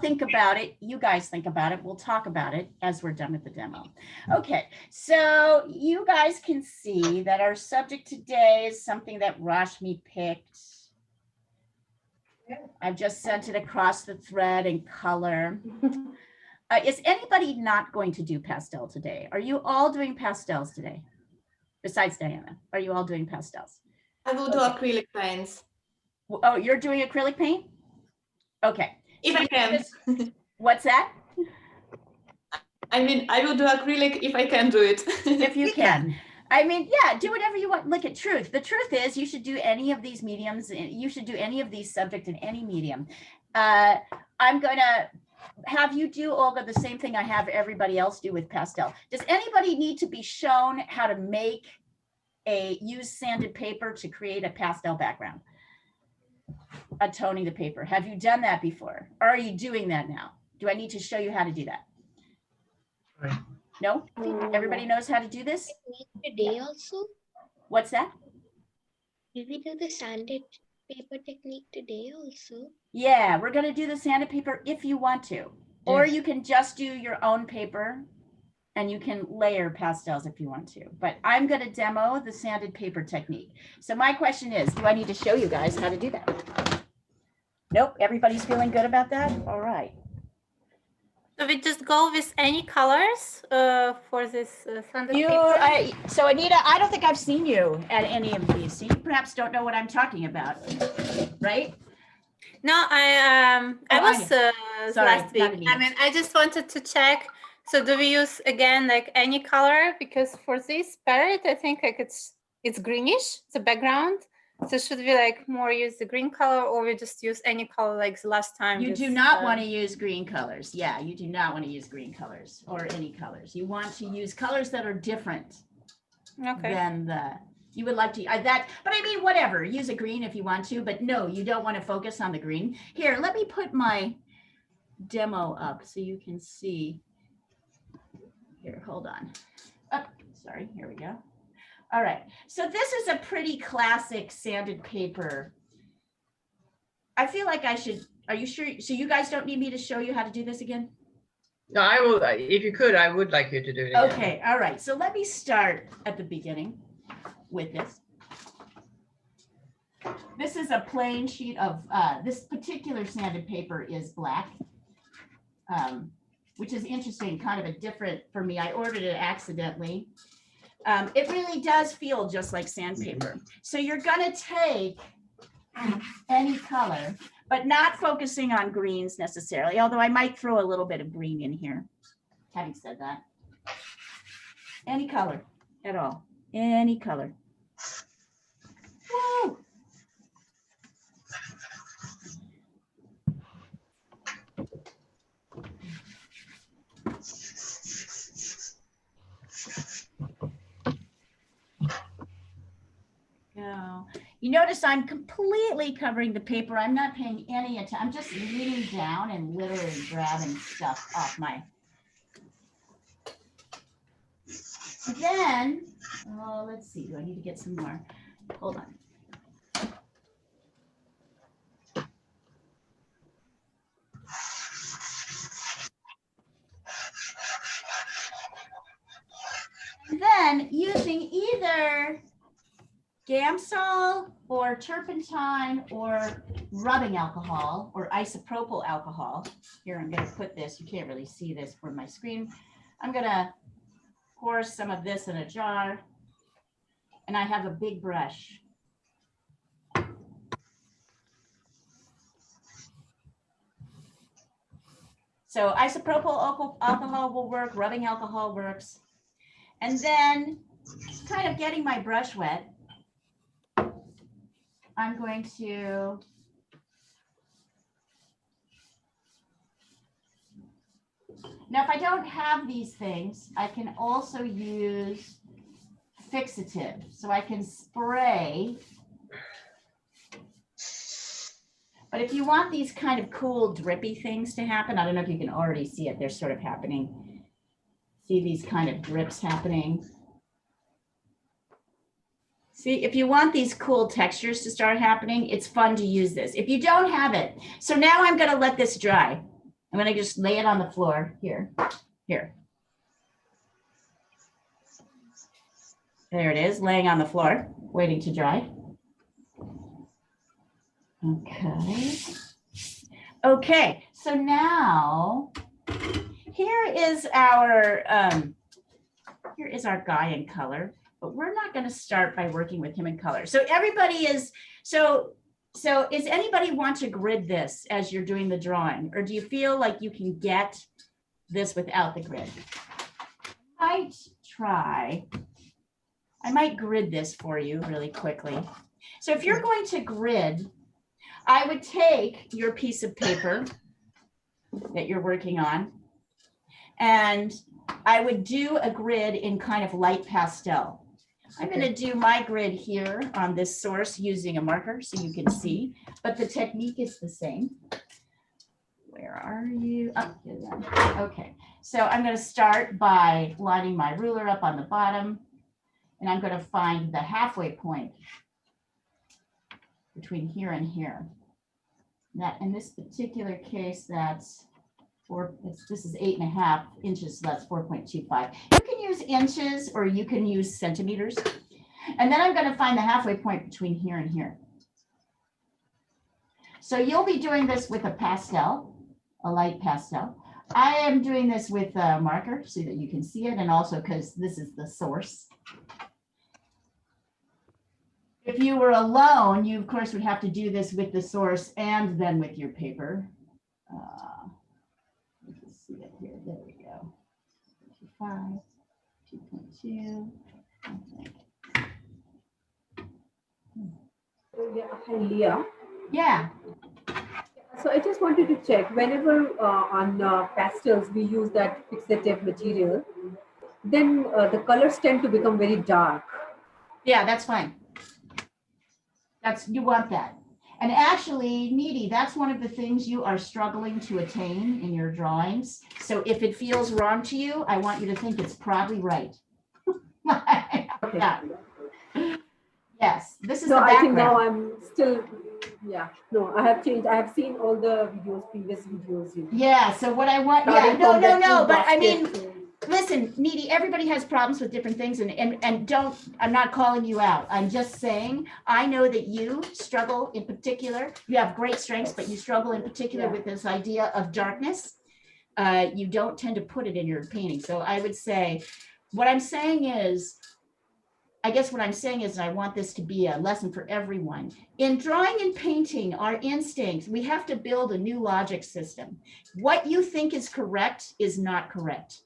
think about it. You guys think about it. We'll talk about it as we're done with the demo. Okay, so you guys can see that our subject today is something that Rashmi picked. I've just sent it across the thread in color. Is anybody not going to do pastel today? Are you all doing pastels today? Besides Diana, are you all doing pastels? I will do acrylic paints. Oh, you're doing acrylic paint? Okay. If I can. What's that? I mean, I will do acrylic if I can do it. If you can. I mean, yeah, do whatever you want. Look at truth. The truth is you should do any of these mediums. You should do any of these subjects in any medium. I'm going to have you do, Olga, the same thing I have everybody else do with pastel. Does anybody need to be shown how to use sanded paper to create a pastel background? Toning the paper. Have you done that before? Or are you doing that now? Do I need to show you how to do that? Right. No? Everybody knows how to do this? Today also? What's that? Did we do the sanded paper technique today also? Yeah, we're going to do the sanded paper if you want to. Or you can just do your own paper and you can layer pastels if you want to. But I'm going to demo the sanded paper technique. So my question is, do I need to show you guys how to do that? Nope, everybody's feeling good about that? All right. So we just go with any colors for this sanded paper? So Anita, I don't think I've seen you at any of these. So you perhaps don't know what I'm talking about, right? No, I was Sorry, last week. I mean, I just wanted to check. So do we use again like any color? Because for this palette, I think like it's greenish, the background. So should we like more use the green color, or we just use any color like the last time? You do not want to use green colors. Yeah, you do not want to use green colors or any colors. You want to use colors that are different than you would like to that. But I mean, whatever, use a green if you want to, but no, you don't want to focus on the green. Here, let me put my demo up so you can see. Here, hold on. Oh, sorry, here we go. All right, so this is a pretty classic sanded paper. I feel like I should, are you sure? So you guys don't need me to show you how to do this again? No, I will, if you could, I would like you to do it again. Okay, all right, so let me start at the beginning with this. This is a plain sheet of, this particular sanded paper is black, which is interesting, kind of a different for me. I ordered it accidentally. It really does feel just like sandpaper. So you're gonna take any color, but not focusing on greens necessarily, although I might throw a little bit of green in here. Having said that, any color at all, any color. Woo! Go. You notice I'm completely covering the paper. I'm not paying any attention. I'm just leaning down and literally grabbing stuff off my. Then, oh, let's see. Do I need to get some more? Hold on. And then using either Gamsol or turpentine or rubbing alcohol or isopropyl alcohol. Here, I'm going to put this. You can't really see this from my screen. I'm going to pour some of this in a jar. And I have a big brush. So isopropyl alcohol will work. Rubbing alcohol works. And then kind of getting my brush wet, I'm going to now if I don't have these things, I can also use fixative. So I can spray. But if you want these kind of cool drippy things to happen, I don't know if you can already see it. They're sort of happening. See these kind of drips happening. See, if you want these cool textures to start happening, it's fun to use this. If you don't have it, so now I'm going to let this dry. I'm gonna just lay it on the floor here. There it is, laying on the floor, waiting to dry. Okay. Okay, so now here is our guy in color, but we're not going to start by working with him in color. So everybody is, so is anybody want to grid this as you're doing the drawing, or do you feel like you can get this without the grid? I might grid this for you really quickly. So if you're going to grid, I would take your piece of paper that you're working on, and I would do a grid in kind of light pastel. I'm going to do my grid here on this source using a marker so you can see, but the technique is the same. Where are you? Oh, here then. Okay, so I'm going to start by lining my ruler up on the bottom, and I'm going to find the halfway point between here and here. That in this particular case, that's this is 8.5 inches, so that's 4.25. You can use inches or you can use centimeters. And then I'm going to find the halfway point between here and here. So you'll be doing this with a pastel, a light pastel. I am doing this with a marker so that you can see it, and also because this is the source. If you were alone, you of course would have to do this with the source and then with your paper. Let's see it here. There we go. 2.5, 2.2. Hi, Leah. Yeah. So I just wanted to check, whenever on pastels we use that fixative material, then the colors tend to become very dark. Yeah, that's fine. You want that. And actually, Needy, that's one of the things you are struggling to attain in your drawings. So if it feels wrong to you, I want you to think it's probably right. Okay. Yeah. Yes, this is No, the I think background. now I'm still, yeah, no, I have changed. I have seen all the videos, previous videos. You know. Yeah, so what I want, yeah, Starting no, from no, that no, food but I mean, basket to- listen, Needy, everybody has problems with different things, and don't, I'm not calling you out. I'm just saying, I know that you struggle in particular. You have great strengths, but you struggle in particular with this idea of darkness. You don't tend to put it in your painting. So I would say, what I'm saying is, I guess what I'm saying is, I want this to be a lesson for everyone. In drawing and painting, our instincts, we have to build a new logic system. What you think is correct is not correct,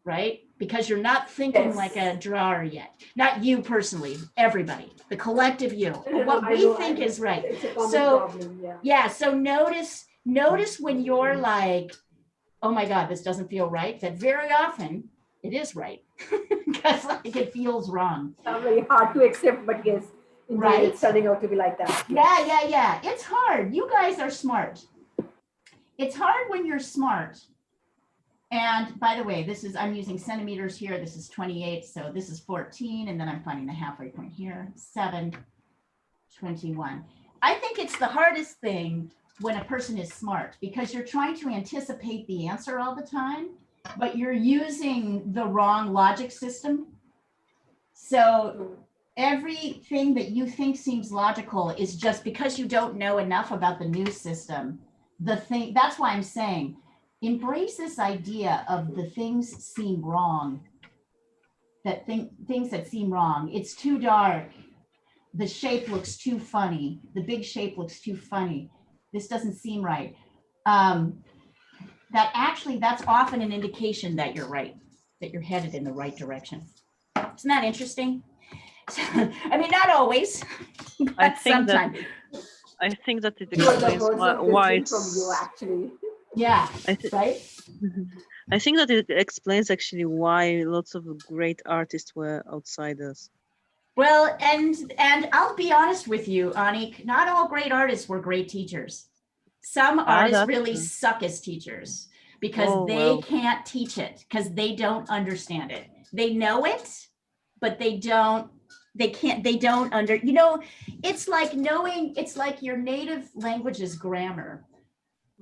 right? Because you're not thinking like a drawer yet. Not you personally, everybody, the collective you. What we think is right. It's a common So problem, yeah, so notice when you're like, oh my God, this doesn't feel right, that very often it is right. Because like it feels wrong. It's very hard to accept, but yes, indeed, Right? it's turning out to be like that. Yeah. It's hard. You guys are smart. It's hard when you're smart. And by the way, I'm using centimeters here. This is 28. So this is 14. And then I'm finding the halfway point here, 7, 21. I think it's the hardest thing when a person is smart, because you're trying to anticipate the answer all the time, but you're using the wrong logic system. So everything that you think seems logical is just because you don't know enough about the new system. That's why I'm saying, embrace this idea of the things seem wrong, things that seem wrong. It's too dark. The shape looks too funny. The big shape looks too funny. This doesn't seem right. That's often an indication that you're right, that you're headed in the right direction. Isn't that interesting? I mean, not always, but sometimes. I think that it It was the explains words of why wisdom from you, actually. Yeah, right? I think that it explains actually why lots of great artists were outsiders. Well, and I'll be honest with you, Anik, not all great artists were great teachers. Some artists really suck as teachers because they can't teach it, because they don't understand it. They know it, but they don't it's like your native language's grammar.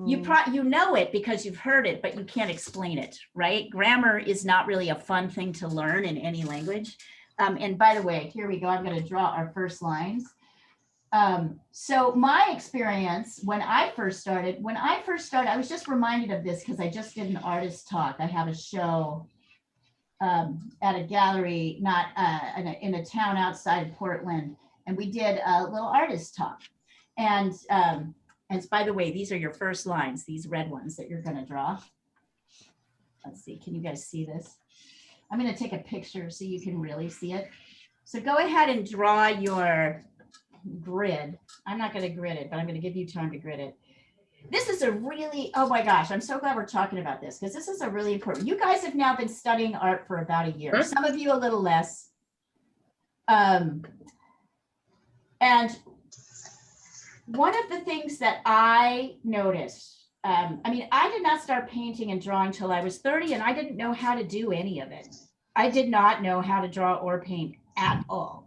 You know it because you've heard it, but you can't explain it, right? Grammar is not really a fun thing to learn in any language. And by the way, here we go. I'm going to draw our first lines. So my experience when I first started, I was just reminded of this because I just did an artist talk. I have a show at a gallery, not in a town outside Portland, and we did a little artist talk. And by the way, these are your first lines, these red ones that you're going to draw. Let's see, can you guys see this? I'm going to take a picture so you can really see it. So go ahead and draw your grid. I'm not going to grid it, but I'm going to give you time to grid it. This is a really, oh my gosh, I'm so glad we're talking about this because this is a really important. You guys have now been studying art for about a year. Some of you a little less. And one of the things that I noticed, I mean, I did not start painting and drawing till I was 30, and I didn't know how to do any of it. I did not know how to draw or paint at all.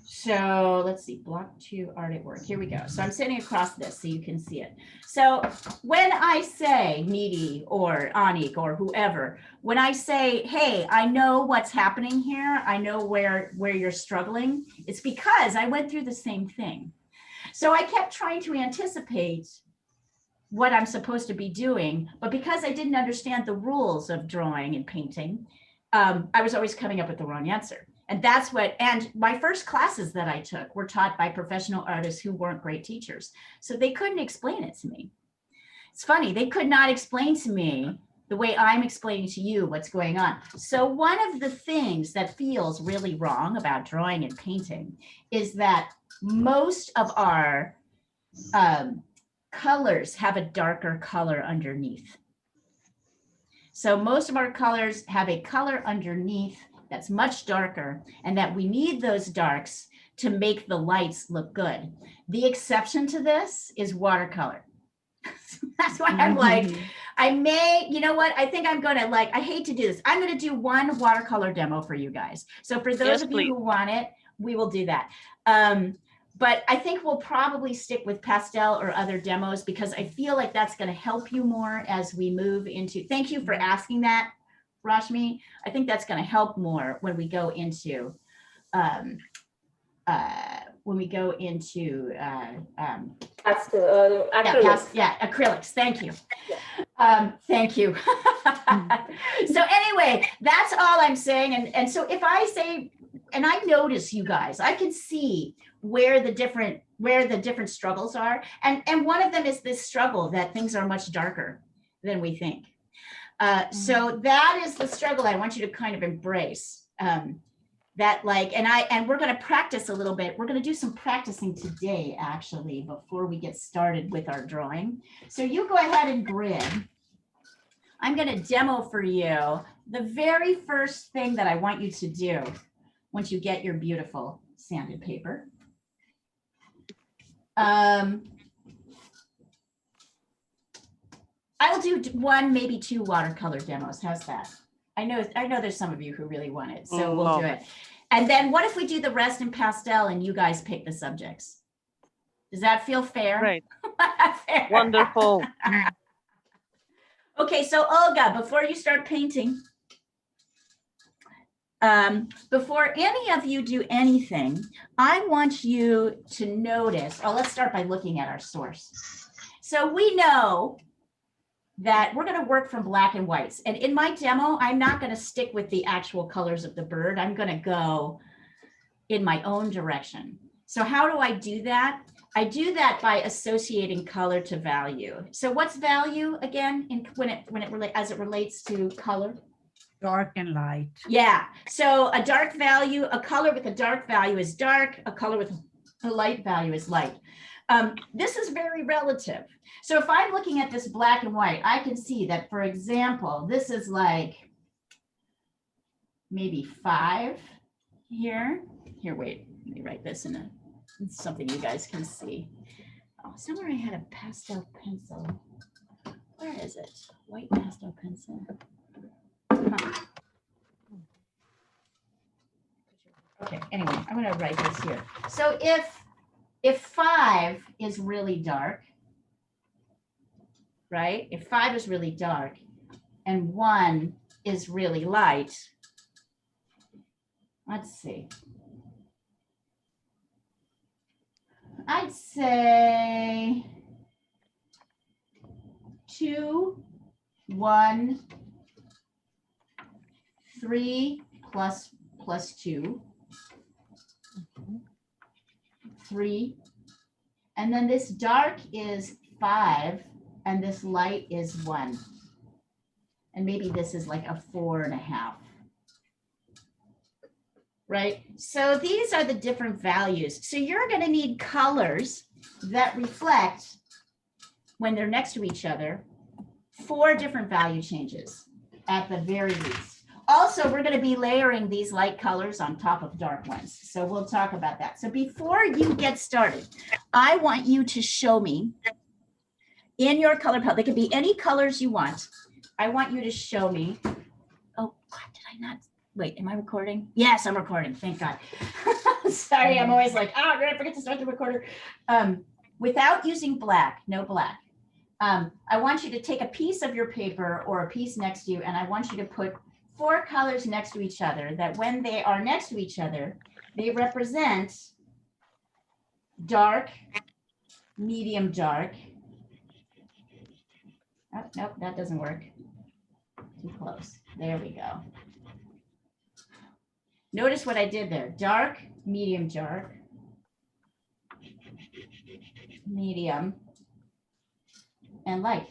So let's see, block 2 art at work. Here we go. So I'm sitting across this so you can see it. So when I say Needy or Anik or whoever, when I say, hey, I know what's happening here, I know where you're struggling, it's because I went through the same thing. So I kept trying to anticipate what I'm supposed to be doing, but because I didn't understand the rules of drawing and painting, I was always coming up with the wrong answer. And that's what, and my first classes that I took were taught by professional artists who weren't great teachers. So they couldn't explain it to me. It's funny, they could not explain to me the way I'm explaining to you what's going on. So one of the things that feels really wrong about drawing and painting is that most of our colors have a darker color underneath. So most of our colors have a color underneath that's much darker, and that we need those darks to make the lights look good. The exception to this is watercolor. That's why I'm like, I may, you know what? I think I'm gonna like, I hate to do this. I'm gonna do one watercolor demo for you guys. So for those of you who want it, we will do that. But I think we'll probably stick with pastel or other demos because I feel like that's gonna help you more as we move into, thank you for asking that, Rashmi. I think that's gonna help more when we go into, acrylics. Thank you. Thank you. So anyway, that's all I'm saying. And so if I say, and I notice you guys, I can see where the different struggles are. And one of them is this struggle that things are much darker than we think. So that is the struggle I want you to kind of embrace. That like, and we're going to practice a little bit. We're going to do some practicing today, actually, before we get started with our drawing. So you go ahead and grid. I'm going to demo for you the very first thing that I want you to do once you get your beautiful sanded paper. I will do 1, maybe 2 watercolor demos. How's that? I know there's some of you who really want it, so we'll do it. And then what if we do the rest in pastel and you guys pick the subjects? Does that feel fair? Right. Fair. Wonderful. Okay, so Olga, before you start painting, before any of you do anything, I want you to notice, let's start by looking at our source. So we know that we're going to work from black and whites. And in my demo, I'm not going to stick with the actual colors of the bird. I'm going to go in my own direction. So how do I do that? I do that by associating color to value. So what's value again as it relates to color? Dark and light. Yeah. So a dark value, a color with a dark value is dark. A color with a light value is light. This is very relative. So if I'm looking at this black and white, I can see that, for example, this is like maybe 5 here. Here, wait, let me write this in something you guys can see. Oh, somewhere I had a pastel pencil. Where is it? White pastel pencil. Huh. Okay, anyway, I'm going to write this here. So if 5 is really dark, right? If 5 is really dark and 1 is really light, let's see. I'd say 2, 1, 3 plus 2, 3, and then this dark is 5 and this light is 1, and maybe this is like a 4.5, right? So these are the different values. So you're going to need colors that reflect, when they're next to each other, 4 different value changes at the very least. Also, we're going to be layering these light colors on top of dark ones. So we'll talk about that. So before you get started, I want you to show me in your color palette, they can be any colors you want. I want you to show me. Oh, God, did I not? Wait, am I recording? Yes, I'm recording. Thank God. Sorry, I'm always like, oh, did I forget to start the recorder? Without using black, no black. I want you to take a piece of your paper or a piece next to you, and I want you to put 4 colors next to each other that when they are next to each other, they represent dark, medium dark. Oh, nope, that doesn't work. Too close. There we go. Notice what I did there. Dark, medium dark, medium, and light.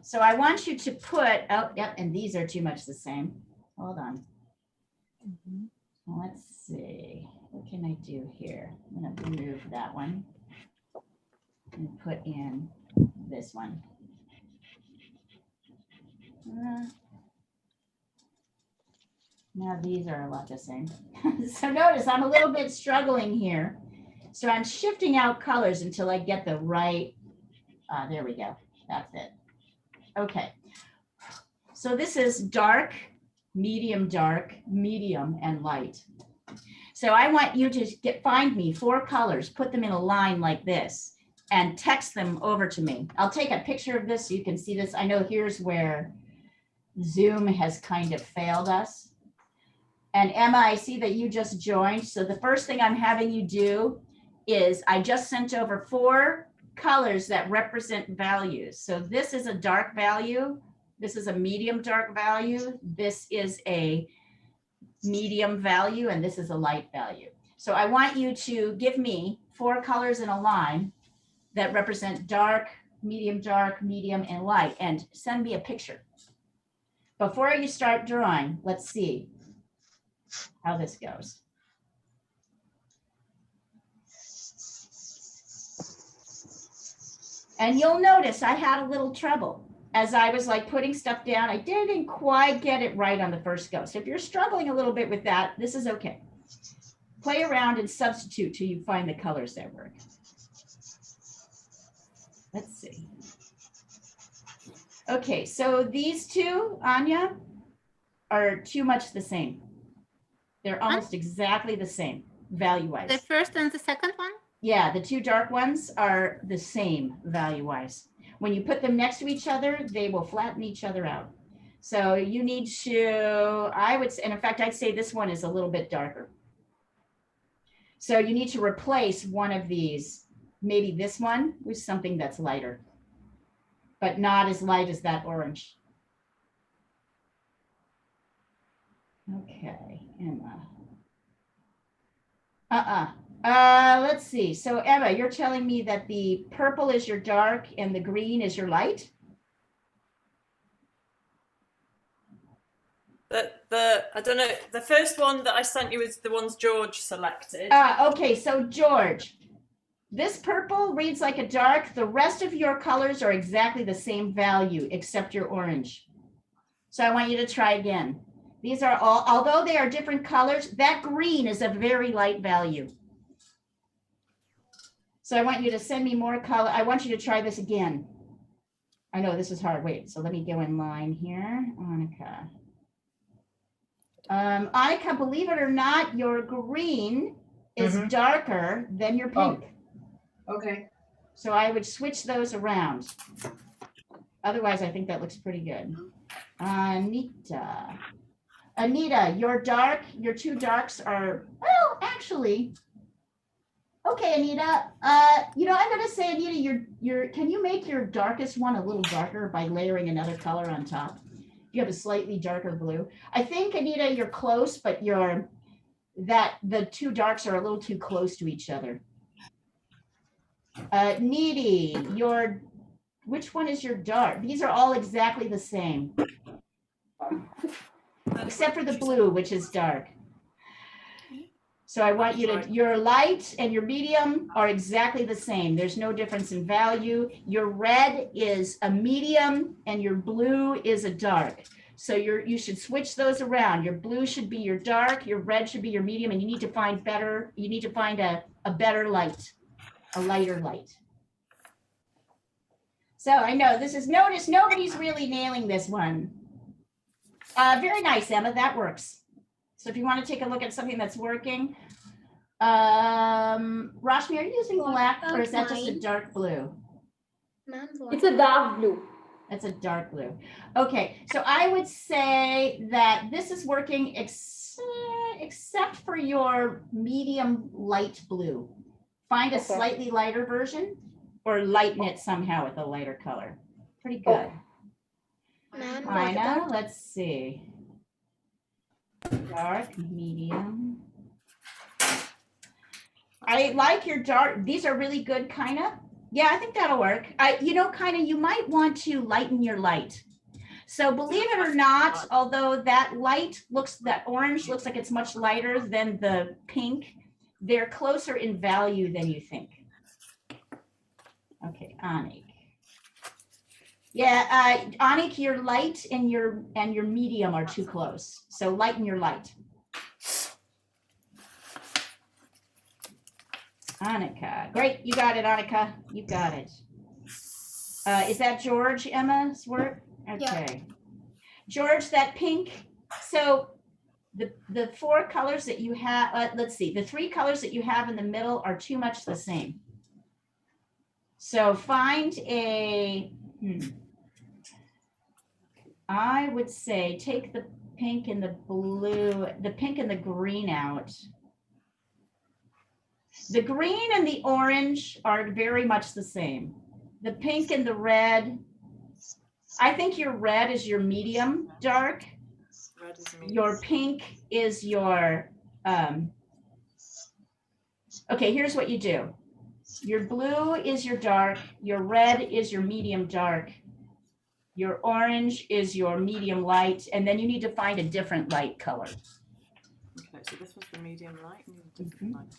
So I want you to put, oh, yep, and these are too much the same. Hold on. Let's see. What can I do here? I'm going to remove that one and put in this one. Now these are a lot the same. So notice I'm a little bit struggling here. So I'm shifting out colors until I get the right, there we go. That's it. Okay. So this is dark, medium, and light. So I want you to find me 4 colors, put them in a line like this, and text them over to me. I'll take a picture of this so you can see this. I know here's where Zoom has kind of failed us. And Emma, I see that you just joined. So the first thing I'm having you do is I just sent over 4 colors that represent values. So this is a dark value. This is a medium dark value. This is a medium value, and this is a light value. So I want you to give me 4 colors in a line that represent dark, medium, and light, and send me a picture. Before you start drawing, let's see how this goes. And you'll notice I had a little trouble as I was like putting stuff down. I didn't quite get it right on the first go. So if you're struggling a little bit with that, this is okay. Play around and substitute till you find the colors that work. Let's see. Okay, so these 2, Anya, are too much the same. They're almost exactly the same value-wise. The first and the second one? Yeah, the 2 dark ones are the same value-wise. When you put them next to each other, they will flatten each other out. So you need to, I would say, and in fact, I'd say this one is a little bit darker. So you need to replace one of these, maybe this one, with something that's lighter, but not as light as that orange. Okay, Emma. Let's see. So Emma, you're telling me that the purple is your dark and the green is your light? I don't know. The first one that I sent you is the ones George selected. Okay, so George, this purple reads like a dark. The rest of your colors are exactly the same value except your orange. So I want you to try again. These are all, although they are different colors, that green is a very light value. So I want you to send me more color. I want you to try this again. I know this is hard. Wait, so let me go in line here. Annika. Annika, believe it or not, your green is darker than your pink. Oh. Okay. So I would switch those around. Otherwise, I think that looks pretty good. Anita, your two darks are, well, actually, okay, Anita. I'm gonna say, Anita, can you make your darkest one a little darker by layering another color on top? You have a slightly darker blue. I think, Anita, you're close, but the two darks are a little too close to each other. Needy, which one is your dark? These are all exactly the same. Except for the blue, which is dark. So I want you to, your light and your medium are exactly the same. There's no difference in value. Your red is a medium and your blue is a dark. So you should switch those around. Your blue should be your dark, your red should be your medium, and you need to find a better light, a lighter light. So I know notice nobody's really nailing this one. Very nice, Emma, that works. So if you want to take a look at something that's working, Rashmi, are you using black or is that just a dark blue? It's a dark blue. That's a dark blue. Okay, so I would say that this is working except for your medium light blue. Find a slightly lighter version or lighten it somehow with a lighter color. Pretty good. Ina, let's see. Dark, medium. I like your dark. These are really good, kinda. Yeah, I think that'll work. You might want to lighten your light. So believe it or not, although that orange looks like it's much lighter than the pink, they're closer in value than you think. Okay, Anik. Yeah, Anik, your light and your medium are too close. So lighten your light. Annika, great, you got it, Annika, you got it. Is that George, Emma's work? Okay. Yeah. George, that pink, so the four colors that you have, let's see, the three colors that you have in the middle are too much the same. So find I would say take the pink and the blue, the pink and the green out. The green and the orange are very much the same. The pink and the red, I think your red is your medium dark. Red is medium. Your pink is your, okay, here's what you do. Your blue is your dark, your red is your medium dark, your orange is your medium light, and then you need to find a different light color. Okay, so this was the medium light and the different light.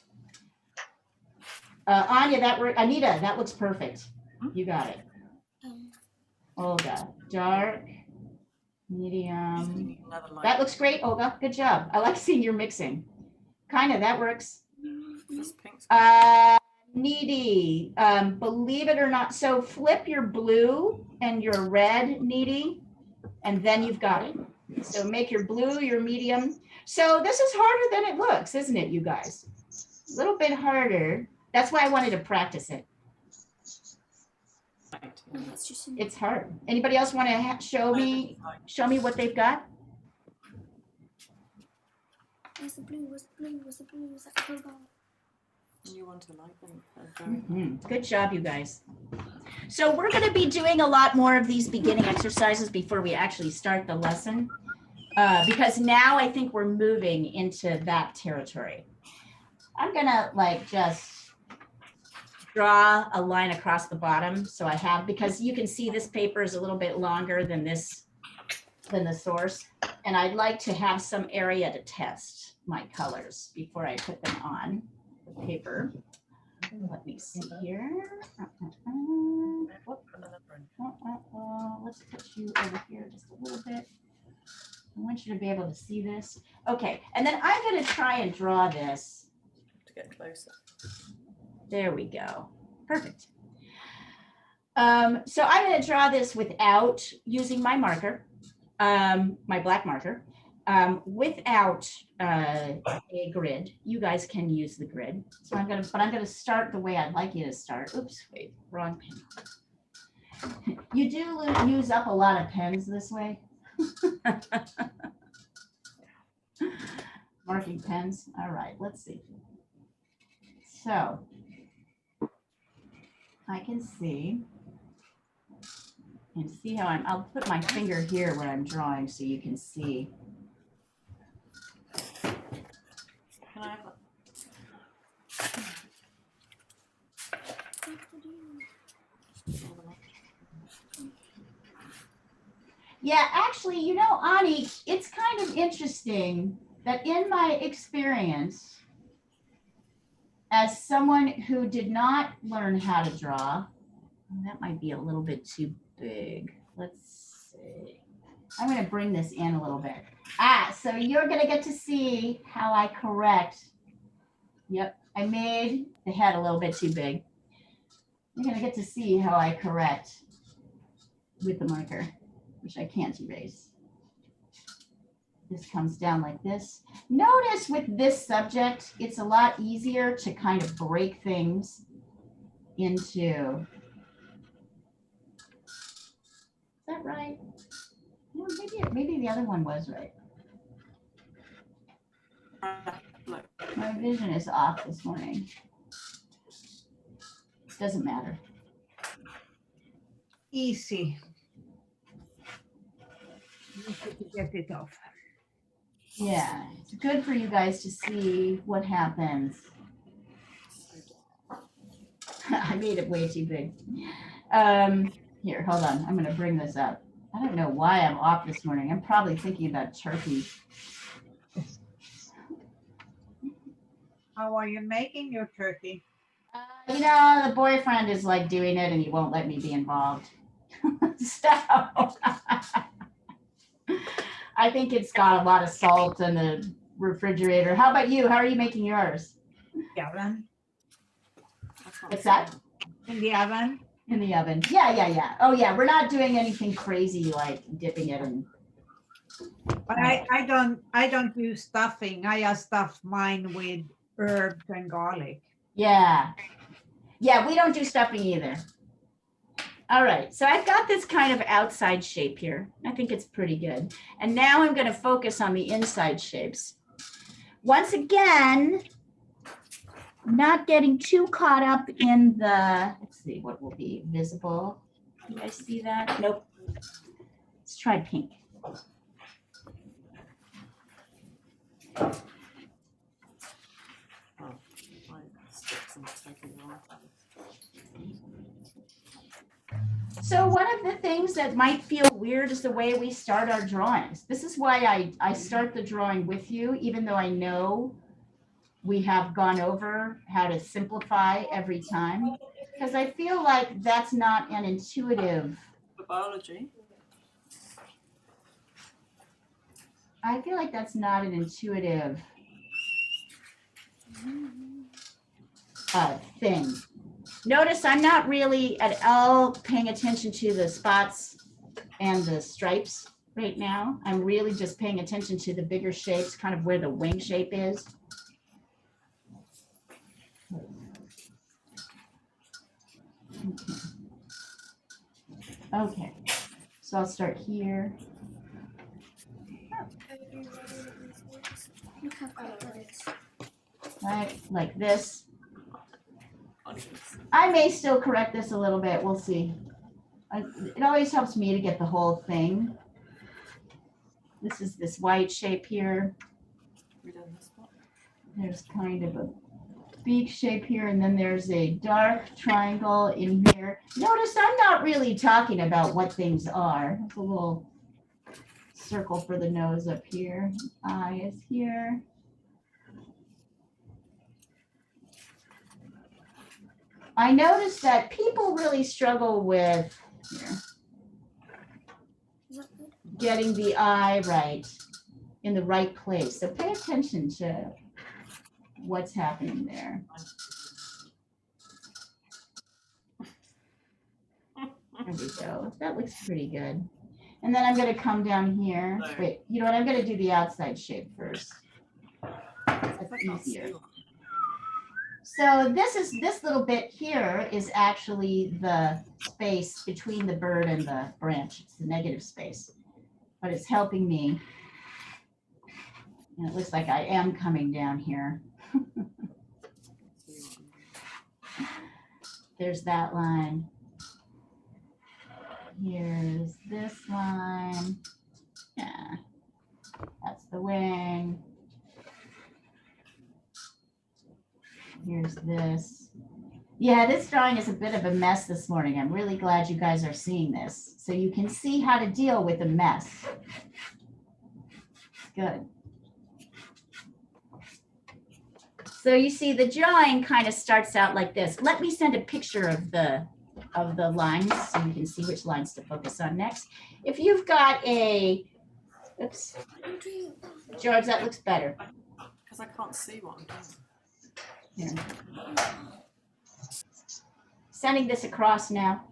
Anya, Anita, that looks perfect. You got it. Olga, dark, medium. That looks great, Olga. Good job. I like seeing your mixing. Kinda, that works. Needy, believe it or not. So flip your blue and your red, Needy, and then you've got it. So make your blue your medium. So this is harder than it looks, isn't it, you guys? A little bit harder. That's why I wanted to practice it. It's hard. Anybody else want to show me what they've got? Where's the blue? Where's the blue? Where's the blue? Where's that cobalt? You want to light them. Good job, you guys. So we're going to be doing a lot more of these beginning exercises before we actually start the lesson, because now I think we're moving into that territory. I'm going to just draw a line across the bottom. So because you can see this paper is a little bit longer than the source. And I'd like to have some area to test my colors before I put them on the paper. Let me see here. Let's put you over here just a little bit. I want you to be able to see this. Okay, and then I'm going to try and draw this. To get closer. There we go. Perfect. So I'm going to draw this without using my marker, my black marker, without a grid. You guys can use the grid. So I'm going to start the way I'd like you to start. Oops, wait, wrong pen. You do use up a lot of pens this way. Marking pens. All right, let's see. So I can see and see how I'll put my finger here when I'm drawing so you can see. Can I have Yeah, actually, you know, Ani, it's kind of interesting that in my experience, as someone who did not learn how to draw, that might be a little bit too big. Let's see. I'm going to bring this in a little bit. So you're going to get to see how I correct. Yep, I made the head a little bit too big. You're going to get to see how I correct with the marker, which I can't erase. This comes down like this. Notice with this subject, it's a lot easier to kind of break things into. Is that right? No, maybe the other one was right. My vision is off this morning. Doesn't matter. Easy. Easy to get it off. Yeah, it's good for you guys to see what happens. I made it way too big. Here, hold on. I'm going to bring this up. I don't know why I'm off this morning. I'm probably thinking about turkey. How are you making your turkey? You know, the boyfriend is like doing it and he won't let me be involved. So I think it's got a lot of salt in the refrigerator. How about you? How are you making yours? The oven. What's that? In the oven. In the oven. Yeah. Oh yeah, we're not doing anything crazy like dipping it in. But I don't do stuffing. I just stuff mine with herbs and garlic. Yeah, we don't do stuffing either. All right, so I've got this kind of outside shape here. I think it's pretty good. And now I'm going to focus on the inside shapes. Once again, not getting too caught up in the, let's see, what will be visible. Do you guys see that? Nope. Let's try pink. So one of the things that might feel weird is the way we start our drawings. This is why I start the drawing with you, even though I know we have gone over how to simplify every time, because I feel like that's not an intuitive. biology? I feel like that's not an intuitive thing. Notice I'm not really at all paying attention to the spots and the stripes right now. I'm really just paying attention to the bigger shapes, kind of where the wing shape is. Okay, so I'll start here. Look how quick that is. Right, like this. I may still correct this a little bit. We'll see. It always helps me to get the whole thing. This is this white shape here. There's kind of a beak shape here, and then there's a dark triangle in here. Notice I'm not really talking about what things are. It's a little circle for the nose up here. Eye is here. I noticed that people really struggle with getting the eye right in the right place. So pay attention to what's happening there. There we go. That looks pretty good. And then I'm going to come down here. Wait, you know what? I'm going to do the outside shape first. That's easier. So this little bit here is actually the space between the bird and the branch. It's the negative space, but it's helping me. And it looks like I am coming down here. There's that line. Here's this line. Yeah, that's the wing. Here's this. Yeah, this drawing is a bit of a mess this morning. I'm really glad you guys are seeing this. So you can see how to deal with a mess. Good. So you see the drawing kind of starts out like this. Let me send a picture of the lines so you can see which lines to focus on next. If you've got a, oops, George, that looks better. Because I can't see what I'm doing. Here. Sending this across now.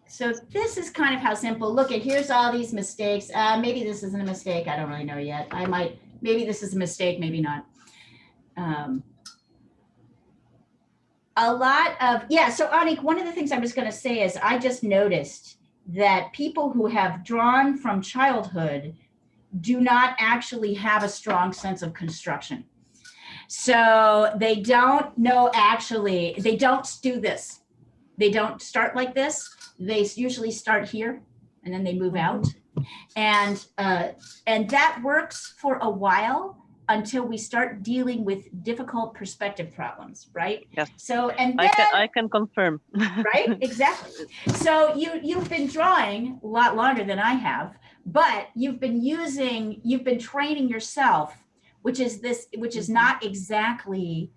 So this is kind of how simple, look at, here's all these mistakes. Maybe this isn't a mistake. I don't really know yet. Maybe this is a mistake, maybe not. A lot of, yeah, so Anik, one of the things I was going to say is I just noticed that people who have drawn from childhood do not actually have a strong sense of construction. So they don't know actually, they don't do this. They don't start like this. They usually start here and then they move out. And that works for a while until we start dealing with difficult perspective problems, right? Yes. So, and then, I can confirm. Right, exactly. So you've been drawing a lot longer than I have, but you've been training yourself, which is not exactly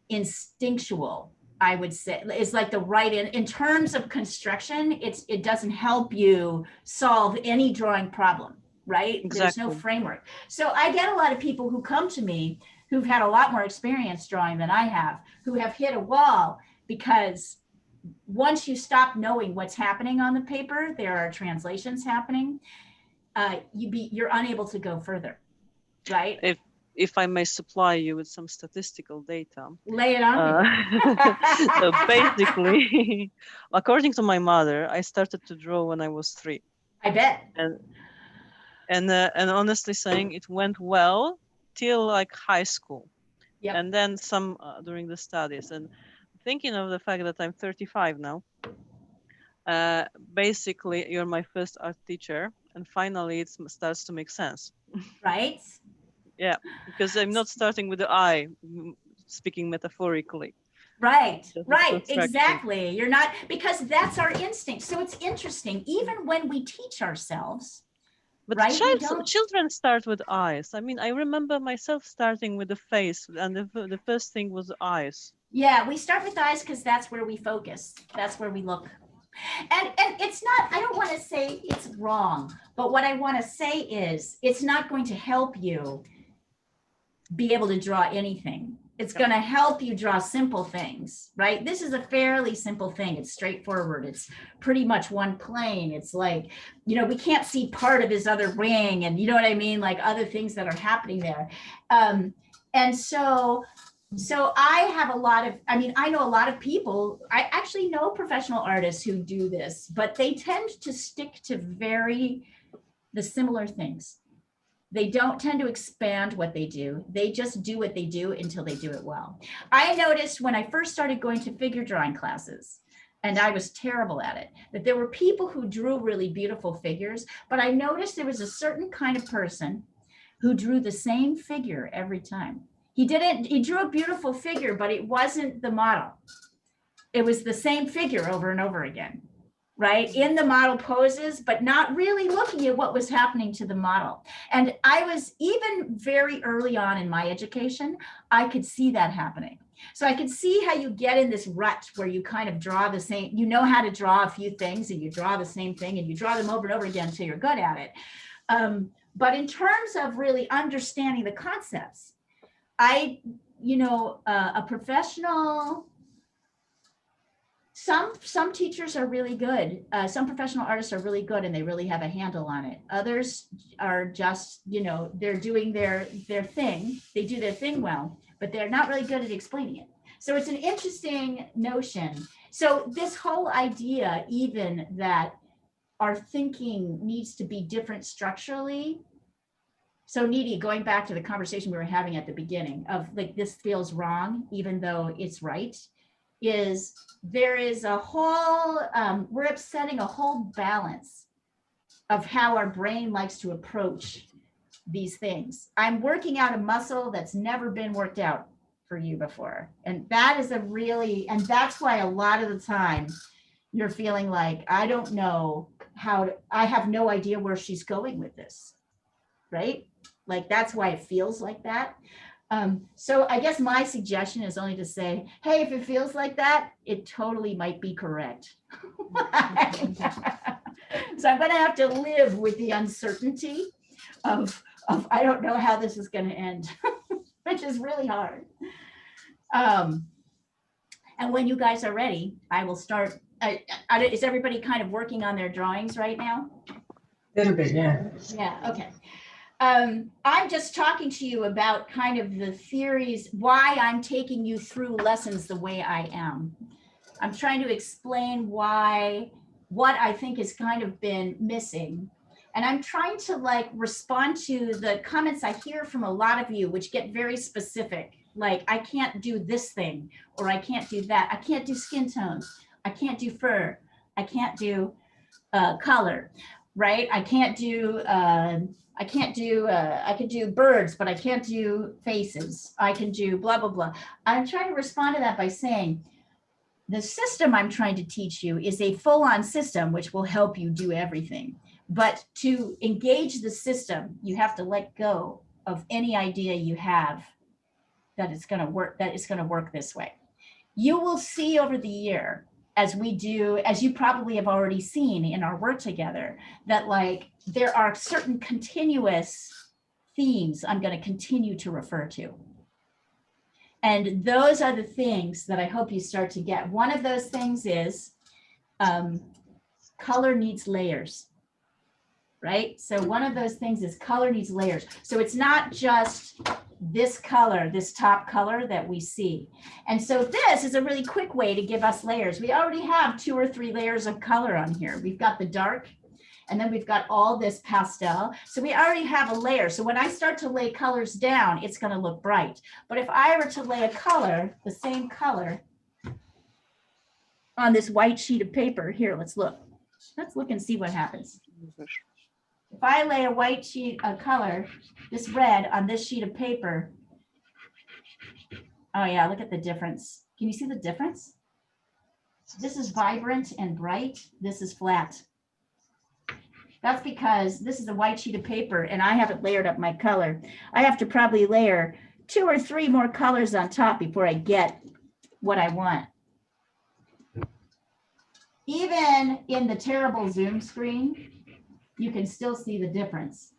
instinctual, I would say. It's like the right in terms of construction, it doesn't help you solve any drawing problem, right? Exactly. There's no framework. So I get a lot of people who come to me who've had a lot more experience drawing than I have, who have hit a wall because once you stop knowing what's happening on the paper, there are translations happening, you're unable to go further, right? If I may supply you with some statistical data. Lay it on me. So basically, according to my mother, I started to draw when I was 3. I bet. And honestly saying, it went well till like high school. Yep. And then some during the studies. And thinking of the fact that I'm 35 now, basically you're my first art teacher, and finally it starts to make sense. Right? Yeah, because I'm not starting with the eye, speaking metaphorically. Right, right, exactly. You're not, because that's our instinct. So it's interesting, even when we teach ourselves, but right? Children start with eyes. I mean, I remember myself starting with the face, and the first thing was eyes. Yeah, we start with eyes because that's where we focus. That's where we look. And it's not, I don't want to say it's wrong, but what I want to say is it's not going to help you be able to draw anything. It's going to help you draw simple things, right? This is a fairly simple thing. It's straightforward. It's pretty much one plane. It's like, we can't see part of his other wing, and you know what I mean? Like other things that are happening there. And so I have I know a lot of people, I actually know professional artists who do this, but they tend to stick to the similar things. They don't tend to expand what they do. They just do what they do until they do it well. I noticed when I first started going to figure drawing classes, and I was terrible at it, that there were people who drew really beautiful figures, but I noticed there was a certain kind of person who drew the same figure every time. He drew a beautiful figure, but it wasn't the model. It was the same figure over and over again, right? In the model poses, but not really looking at what was happening to the model. And I was, even very early on in my education, I could see that happening. So I could see how you get in this rut where you kind of draw the same, you know how to draw a few things and you draw the same thing and you draw them over and over again until you're good at it. But in terms of really understanding the concepts, a professional some teachers are really good. Some professional artists are really good and they really have a handle on it. Others are just, they're doing their thing. They do their thing well, but they're not really good at explaining it. So it's an interesting notion. So this whole idea, even that our thinking needs to be different structurally. So Needy, going back to the conversation we were having at the beginning of like, this feels wrong, even though it's right, is there is a whole, we're upsetting a whole balance of how our brain likes to approach these things. I'm working out a muscle that's never been worked out for you before. And that is and that's why a lot of the time you're feeling like, I don't know I have no idea where she's going with this, right? Like, that's why it feels like that. So I guess my suggestion is only to say, hey, if it feels like that, it totally might be correct. So I'm going to have to live with the uncertainty of I don't know how this is going to end, which is really hard. And when you guys are ready, I will start. Is everybody kind of working on their drawings right now? A little bit, yeah. Yeah, okay. I'm just talking to you about kind of the theories, why I'm taking you through lessons the way I am. I'm trying to explain what I think has kind of been missing. And I'm trying to like respond to the comments I hear from a lot of you, which get very specific. Like, I can't do this thing, or I can't do that. I can't do skin tones. I can't do fur. I can't do color, right? I can do birds, but I can't do faces. I can do blah, blah, blah. I'm trying to respond to that by saying, the system I'm trying to teach you is a full-on system, which will help you do everything. But to engage the system, you have to let go of any idea you have that it's going to work this way. You will see over the year, as you probably have already seen in our work together, that like there are certain continuous themes I'm going to continue to refer to. And those are the things that I hope you start to get. One of those things is color needs layers, right? So one of those things is color needs layers. So it's not just this color, this top color that we see. And so this is a really quick way to give us layers. We already have 2 or 3 layers of color on here. We've got the dark, and then we've got all this pastel. So we already have a layer. So when I start to lay colors down, it's going to look bright. But if I were to lay a color, the same color, on this white sheet of paper, here, let's look. Let's look and see what happens. If I lay a white sheet of color, this red, on this sheet of paper, oh yeah, look at the difference. Can you see the difference? This is vibrant and bright. This is flat. That's because this is a white sheet of paper and I haven't layered up my color. I have to probably layer 2 or 3 more colors on top before I get what I want. Even in the terrible Zoom screen, you can still see the difference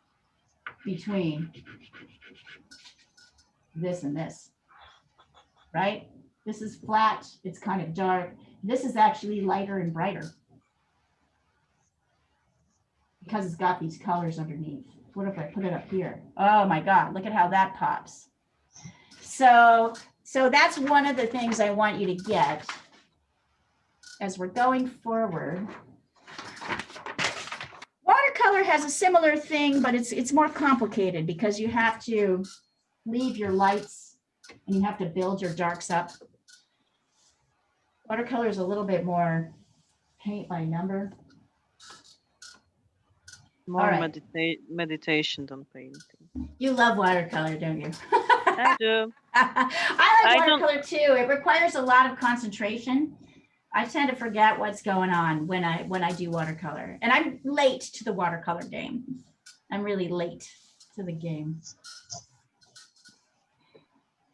between this and this, right? This is flat, it's kind of dark. This is actually lighter and brighter because it's got these colors underneath. What if I put it up here? Oh my God, look at how that pops. So that's one of the things I want you to get as we're going forward. Watercolor has a similar thing, but it's more complicated because you have to leave your lights and you have to build your darks up. Watercolor is a little bit more paint by number. More right. meditation than painting. You love watercolor, don't you? I do. I like watercolor too. It requires a lot of concentration. I tend to forget what's going on when I do watercolor. And I'm late to the watercolor game. I'm really late to the game.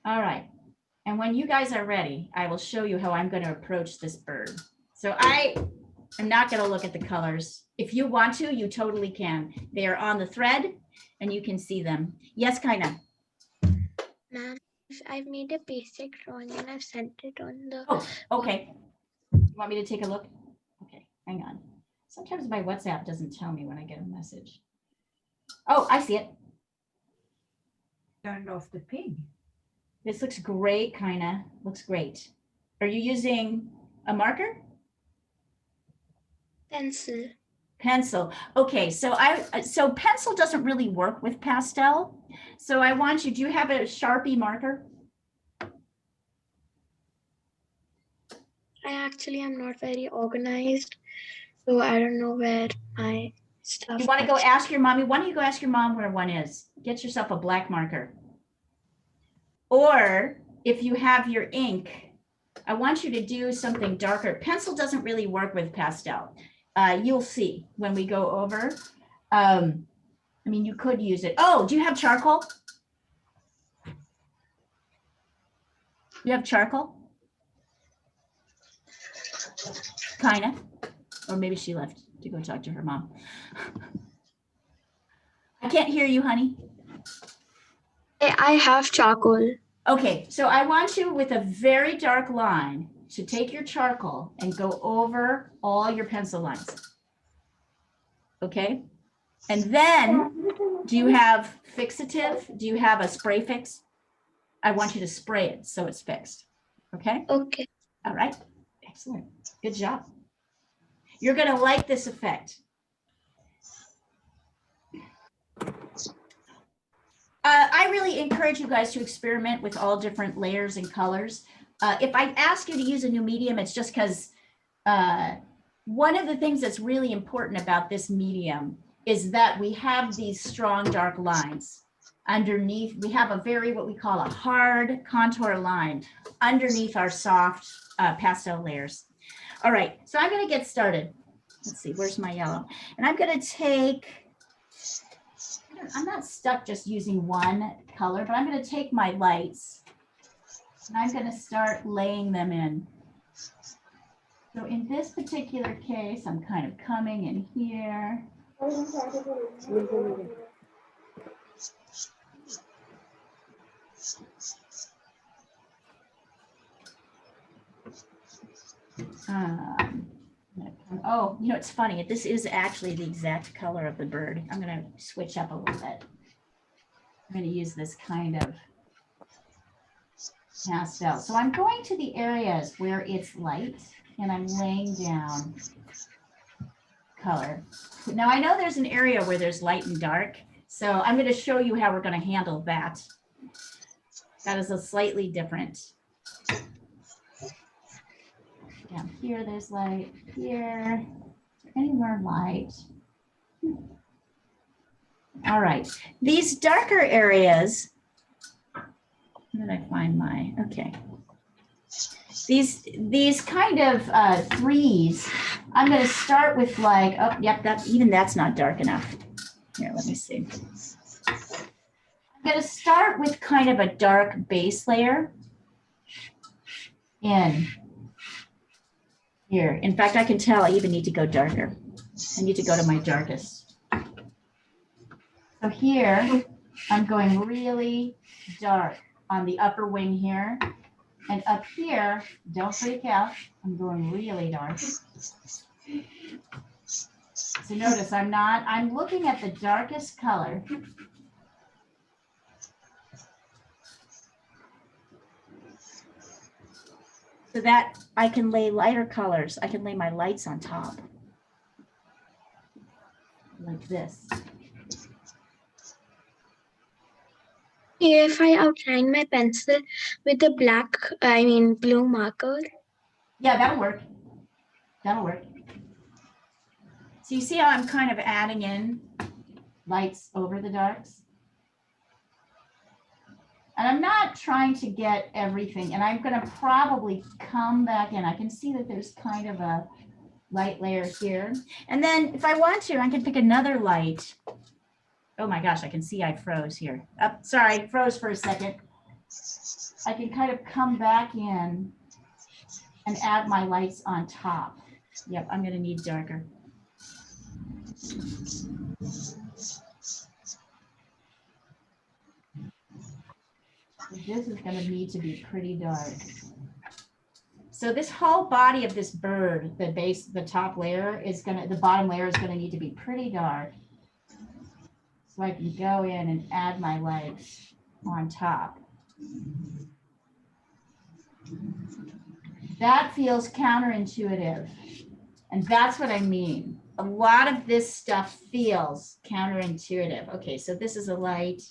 All right. And when you guys are ready, I will show you how I'm going to approach this bird. So I am not going to look at the colors. If you want to, you totally can. They are on the thread and you can see them. Yes, Kaina. Ma'am, I've made a basic drawing and I've sent it on the. Oh, okay. Want me to take a look? Okay, hang on. Sometimes my WhatsApp doesn't tell me when I get a message. Oh, I see it. Turned off the pig. This looks great, kind of. Looks great. Are you using a marker? Pencil. Pencil. Okay, so so pencil doesn't really work with pastel. So I want you, do you have a Sharpie marker? I actually am not very organized, so I don't know where my stuff. You want to go is. ask your mommy? Why don't you go ask your mom where one is? Get yourself a black marker. Or if you have your ink, I want you to do something darker. Pencil doesn't really work with pastel. You'll see when we go over. I mean, you could use it. Oh, do you have charcoal? You have charcoal? Kind of. Or maybe she left to go talk to her mom. I can't hear you, honey. I have charcoal. Okay, so I want you with a very dark line to take your charcoal and go over all your pencil lines. Okay? And then, do you have fixative? Do you have a spray fix? I want you to spray it so it's fixed. Okay? Okay. All right. Excellent. Good job. You're going to like this effect. I really encourage you guys to experiment with all different layers and colors. If I ask you to use a new medium, it's just because one of the things that's really important about this medium is that we have these strong dark lines underneath. We have a very, what we call a hard contour line underneath our soft pastel layers. All right, so I'm going to get started. Let's see, where's my yellow? And I'm going to take, I'm not stuck just using one color, but I'm going to take my lights and I'm going to start laying them in. So in this particular case, I'm kind of coming in here. Oh, you know, it's funny. This is actually the exact color of the bird. I'm going to switch up a little bit. I'm going to use this kind of pastel. So I'm going to the areas where it's light and I'm laying down color. Now I know there's an area where there's light and dark. So I'm going to show you how we're going to handle that. That is a slightly different. Down here, there's light. Here, any more light? All right. These darker areas. Where did I find my? Okay. These kind of threes. I'm going to start with like. Oh, yep. That's not dark enough. Here, let me see. I'm going to start with kind of a dark base layer. In. Here, in fact, I can tell I even need to go darker. I need to go to my darkest. So here, I'm going really dark on the upper wing here. And up here, don't freak out, I'm going really dark. So notice I'm looking at the darkest color. So that I can lay lighter colors. I can lay my lights on top. Like this. If I outline my pencil with a blue marker. Yeah, that'll work. That'll work. So you see how I'm kind of adding in lights over the darks? And I'm not trying to get everything, and I'm going to probably come back in. I can see that there's kind of a light layer here. And then if I want to, I can pick another light. Oh my gosh, I can see I froze here. Oh, sorry, froze for a second. I can kind of come back in and add my lights on top. Yep, I'm going to need darker. This is going to need to be pretty dark. So this whole body of this bird, the top layer the bottom layer is gonna need to be pretty dark. So I can go in and add my lights on top. That feels counterintuitive. And that's what I mean. A lot of this stuff feels counterintuitive. Okay, so this is a light,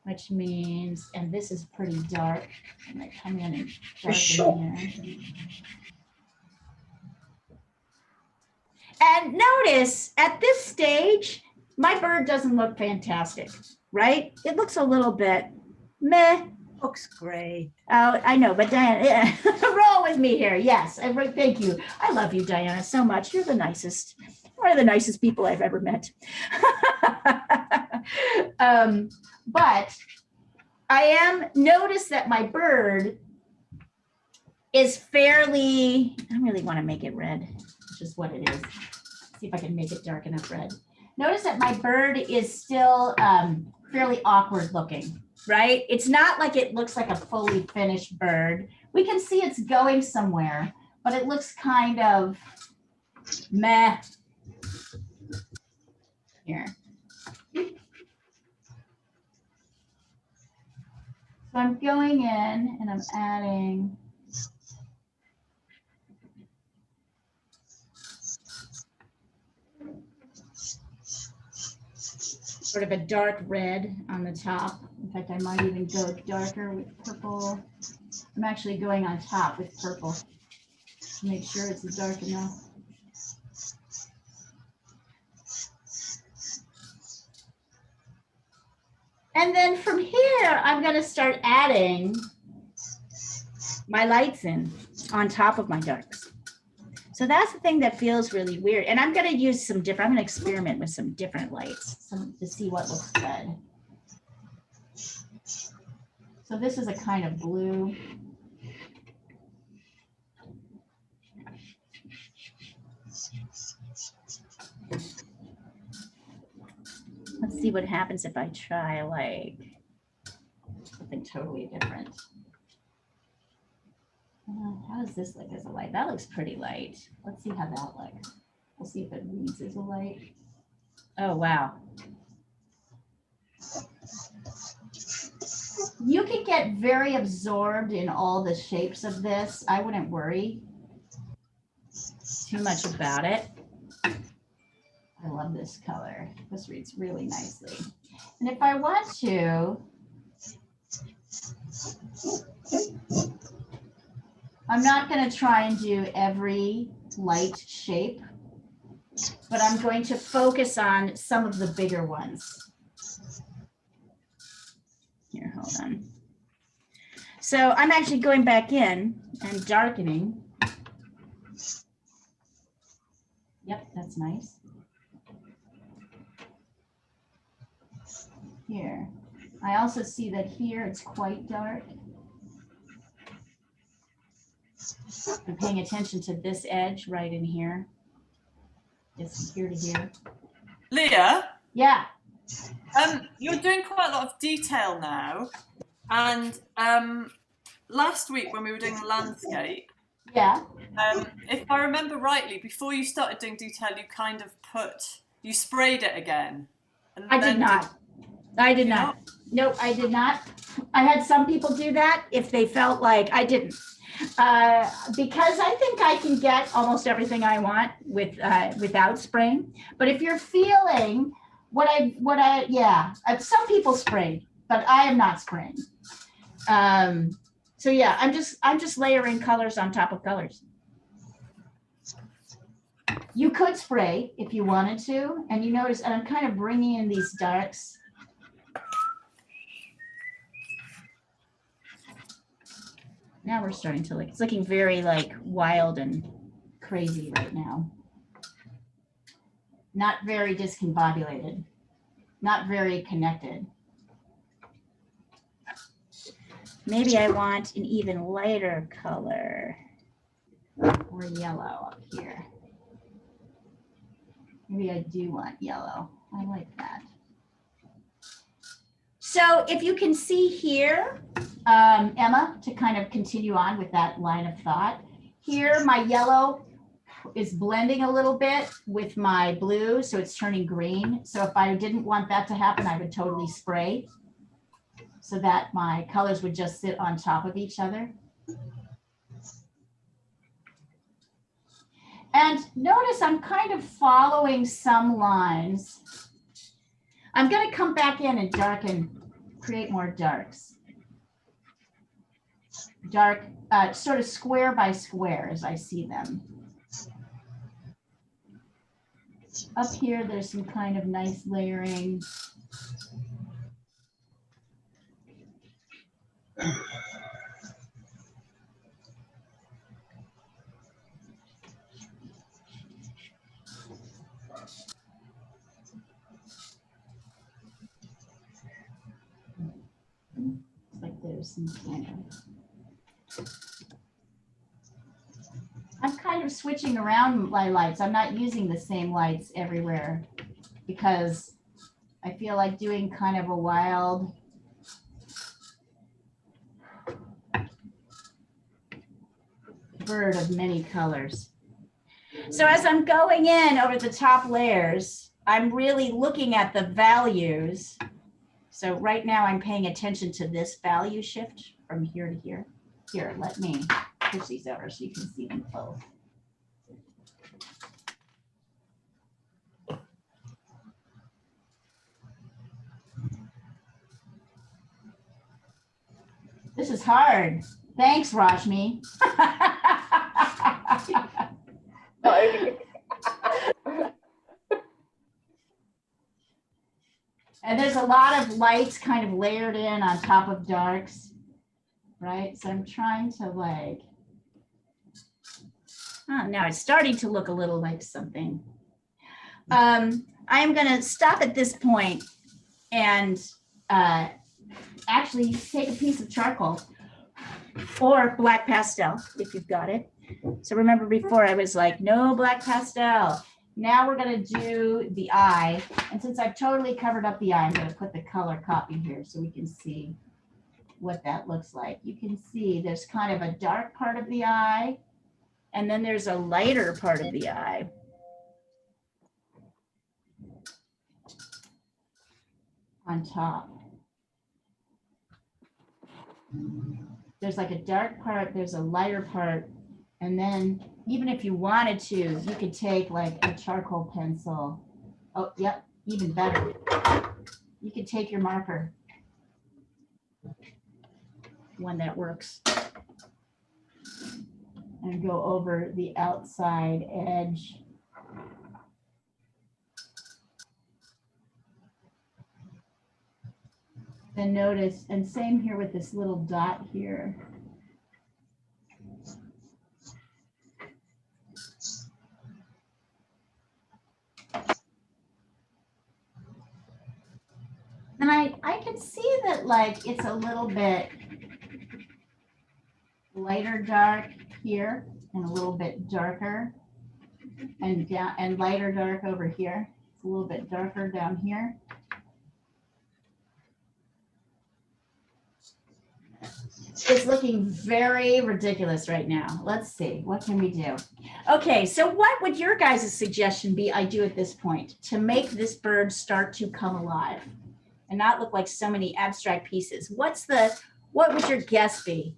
which means, and this is pretty dark. I'm gonna come in and darken here. And notice at this stage, my bird doesn't look fantastic, right? It looks a little bit meh. Looks great. Oh, I know, but Diana, yeah, roll with me here. Yes, thank you. I love you, Diana, so much. You're the nicest, one of the nicest people I've ever met. But I notice that my bird is fairly, I really want to make it red, which is what it is. See if I can make it dark enough red. Notice that my bird is still fairly awkward looking. Right? It's not like it looks like a fully finished bird. We can see it's going somewhere, but it looks kind of meh here. So I'm going in and I'm adding sort of a dark red on the top. In fact, I might even go darker with purple. I'm actually going on top with purple to make sure it's dark enough. And then from here, I'm going to start adding my lights in on top of my darks. So that's the thing that feels really weird. And I'm going to use I'm going to experiment with some different lights to see what looks good. So this is a kind of blue. Let's see what happens if I try like something totally different. How does this look as a light? That looks pretty light. Let's see how that looks. We'll see if it reads as a light. Oh, wow. You can get very absorbed in all the shapes of this. I wouldn't worry too much about it. I love this color. This reads really nicely. And if I want to, I'm not going to try and do every light shape, but I'm going to focus on some of the bigger ones. Here, hold on. So I'm actually going back in and darkening. Yep, that's nice. Here. I also see that here it's quite dark. I'm paying attention to this edge right in here. It's here to here. Leah? Yeah. You're doing quite a lot of detail now. And last week when we were doing the landscape, yeah. If I remember rightly, before you started doing detail, you kind of you sprayed it again. And I did not. I did not. Nope, I did not. I had some people do that if they felt like I didn't. Because I think I can get almost everything I want without spraying. But if you're feeling some people sprayed, but I am not spraying. So yeah, I'm just layering colors on top of colors. You could spray if you wanted to, and you notice, and I'm kind of bringing in these darks. Now we're starting to it's looking very like wild and crazy right now. Not very discombobulated, not very connected. Maybe I want an even lighter color or yellow up here. Maybe I do want yellow. I like that. So if you can see here, Emma, to kind of continue on with that line of thought. Here, my yellow is blending a little bit with my blue, so it's turning green. So if I didn't want that to happen, I would totally spray so that my colors would just sit on top of each other. And notice I'm kind of following some lines. I'm going to come back in and darken, create more darks. Dark, sort of square by square as I see them. Up here, there's some kind of nice layering. It's like there's some kind of. I'm kind of switching around my lights. I'm not using the same lights everywhere because I feel like doing kind of a wild bird of many colors. So as I'm going in over the top layers, I'm really looking at the values. So right now I'm paying attention to this value shift from here to here. Here, let me push these over so you can see them both. This is hard. Thanks, Rashmi. And there's a lot of lights kind of layered in on top of darks, right? So I'm trying to like, oh, now it's starting to look a little like something. I'm going to stop at this point and actually take a piece of charcoal or black pastel if you've got it. So remember before I was like, no black pastel. Now we're going to do the eye. And since I've totally covered up the eye, I'm going to put the color copy here so we can see what that looks like. You can see there's kind of a dark part of the eye, and then there's a lighter part of the eye. On top. There's like a dark part, there's a lighter part, and then even if you wanted to, you could take like a charcoal pencil. Oh, yep, even better. You could take your marker, one that works, and go over the outside edge. Then notice, and same here with this little dot here. And I can see that like it's a little bit lighter dark here and a little bit darker and down and lighter dark over here. It's a little bit darker down here. It's looking very ridiculous right now. Let's see, what can we do? Okay, so what would your guys' suggestion be I do at this point to make this bird start to come alive and not look like so many abstract pieces? What would your guess be?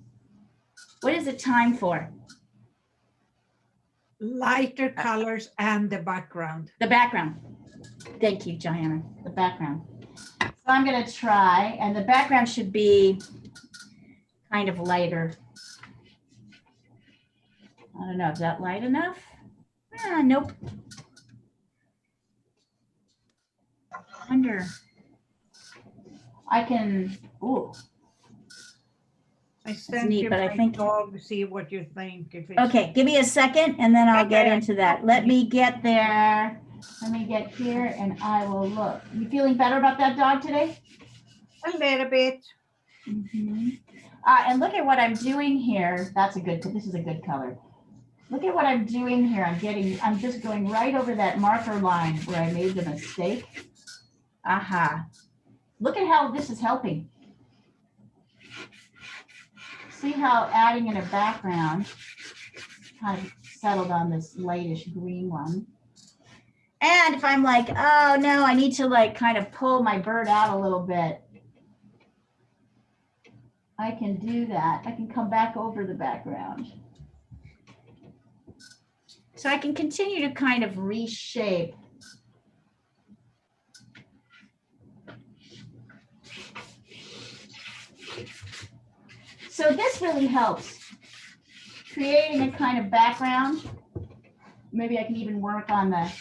What is it time for? Lighter colors and the background. The background. Thank you, Joanna, the background. So I'm gonna try, and the background should be kind of lighter. I don't know, is that light enough? Nope. Wonder. I can, ooh. I sent neat, you but I my think- dog, see what you think. If it's Okay, give me a second and then I'll get Okay. into that. Let me get there. Let me get here and I will look. You feeling better about that dog today? a little bit. Mhm. And look at what I'm doing here. That's a good, this is a good color. Look at what I'm doing here. I'm just going right over that marker line where I made the mistake. Aha. Look at how this is helping. see how adding in a background kind of settled on this lightish green one. And if I'm like, oh no, I need to like kind of pull my bird out a little bit, I can do that. I can come back over the background. So I can continue to kind of reshape. So this really helps creating a kind of background. Maybe I can even work on the.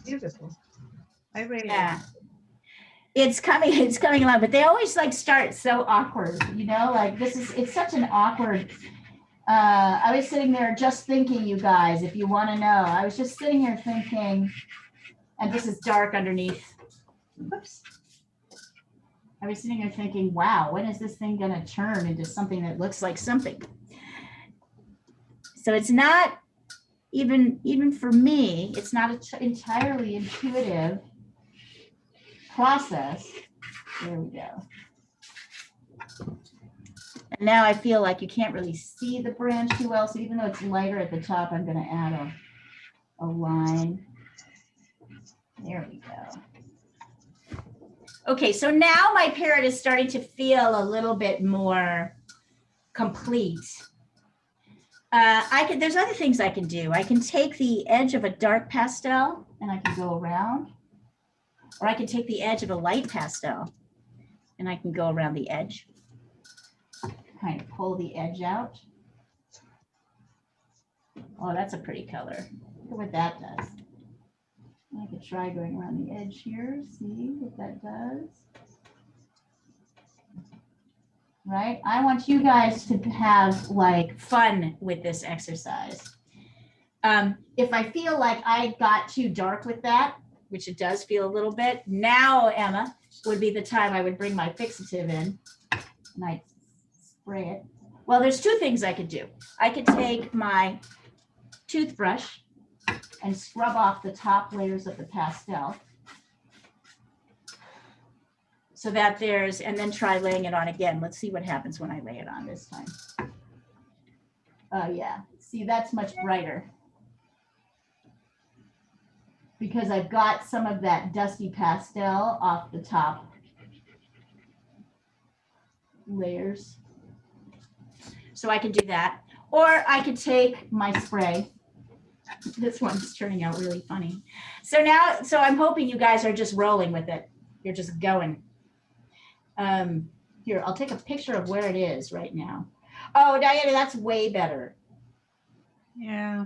Beautiful. I really Yeah. It's coming along, but they always like start so awkward, you know, like it's such an awkward. I was sitting there just thinking, you guys, if you want to know, I was just sitting here thinking, and this is dark underneath. Whoops. I was sitting here thinking, wow, when is this thing going to turn into something that looks like something? So it's not even for me, it's not an entirely intuitive process. There we go. And now I feel like you can't really see the branch too well. So even though it's lighter at the top, I'm going to add a line. There we go. Okay, so now my parrot is starting to feel a little bit more complete. There's other things I can do. I can take the edge of a dark pastel and I can go around. Or I can take the edge of a light pastel and I can go around the edge. Kind of pull the edge out. Oh, that's a pretty color. Look at what that does. I could try going around the edge here, see what that does. Right? I want you guys to have like fun with this exercise. If I feel like I got too dark with that, which it does feel a little bit, now, Emma, would be the time I would bring my fixative in and I'd spray it. Well, there's two things I could do. I could take my toothbrush and scrub off the top layers of the pastel so that and then try laying it on again. Let's see what happens when I lay it on this time. Oh yeah, see, that's much brighter because I've got some of that dusty pastel off the top layers. So I can do that. Or I could take my spray. This one's turning out really funny. So I'm hoping you guys are just rolling with it. You're just going. Here, I'll take a picture of where it is right now. Oh, Diana, that's way better. Yeah.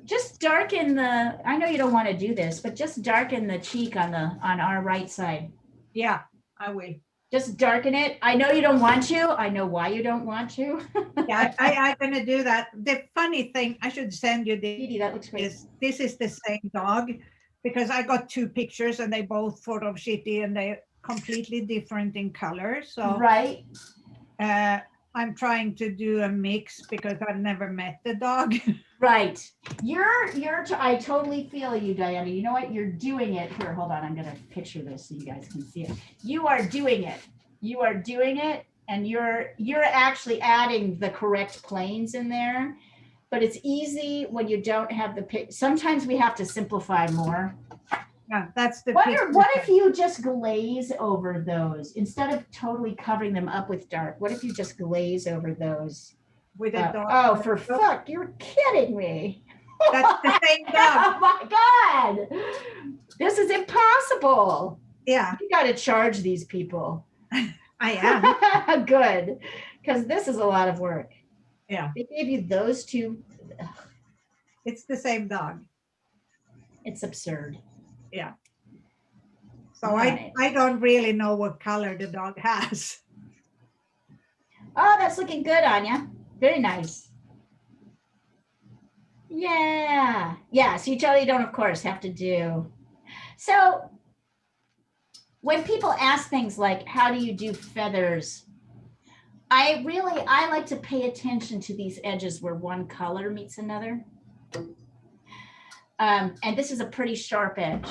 Just darken I know you don't want to do this, but just darken the cheek on our right side. Yeah, I will. Just darken it. I know you don't want to. I know why you don't want to. Yeah, I'm going to do that. The funny thing, I should send you this. That looks great. This is the same dog because I got two pictures and they both sort of shitty and they're completely different in color. So right. I'm trying to do a mix because I've never met the dog. Right. I totally feel you, Diana. You know what? You're doing it. Here, hold on. I'm going to picture this so you guys can see it. You are doing it. You are doing it. And you're actually adding the correct planes in there. But it's easy when you don't have sometimes we have to simplify more. Yeah, that's the. What if you just glaze over those instead of totally covering them up with dark? What if you just glaze over those? With a dog. Oh, for fuck! You're kidding me. That's the same dog. Oh my God! This is impossible. Yeah. You got to charge these people. I am. Good, because this is a lot of work. Yeah. They gave you those two. It's the same dog. It's absurd. Yeah. So right. I don't really know what color the dog has. Oh, that's looking good, Anya. Very nice. Yeah. Yeah. So you totally don't, of course, have to do. So when people ask things like, how do you do feathers? I like to pay attention to these edges where one color meets another. And this is a pretty sharp edge.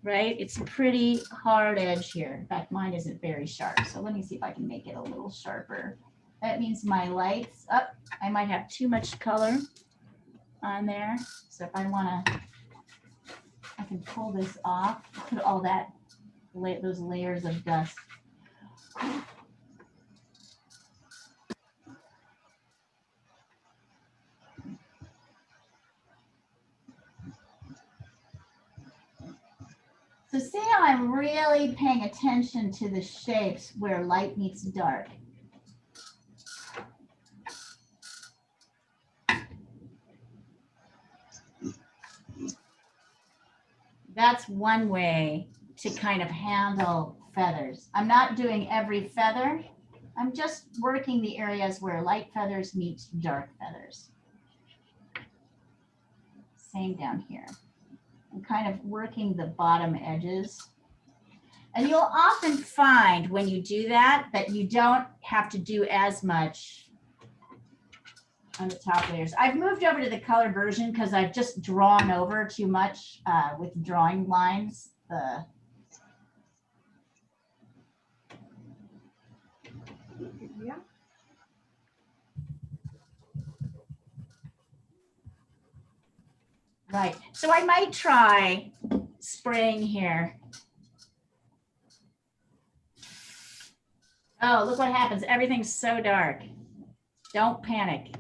right? It's a pretty hard edge here. In fact, mine isn't very sharp. So let me see if I can make it a little sharper. That means my lights up. I might have too much color on there. So if I want to, I can pull this off, put all that, those layers of dust. So see how I'm really paying attention to the shapes where light meets dark. That's one way to kind of handle feathers. I'm not doing every feather. I'm just working the areas where light feathers meet dark feathers. Same down here. I'm kind of working the bottom edges. And you'll often find when you do that, that you don't have to do as much on the top layers. I've moved over to the color version because I've just drawn over too much with drawing lines. Yeah. Right, so I might try spraying here. Oh, look what happens. Everything's so dark. Don't panic.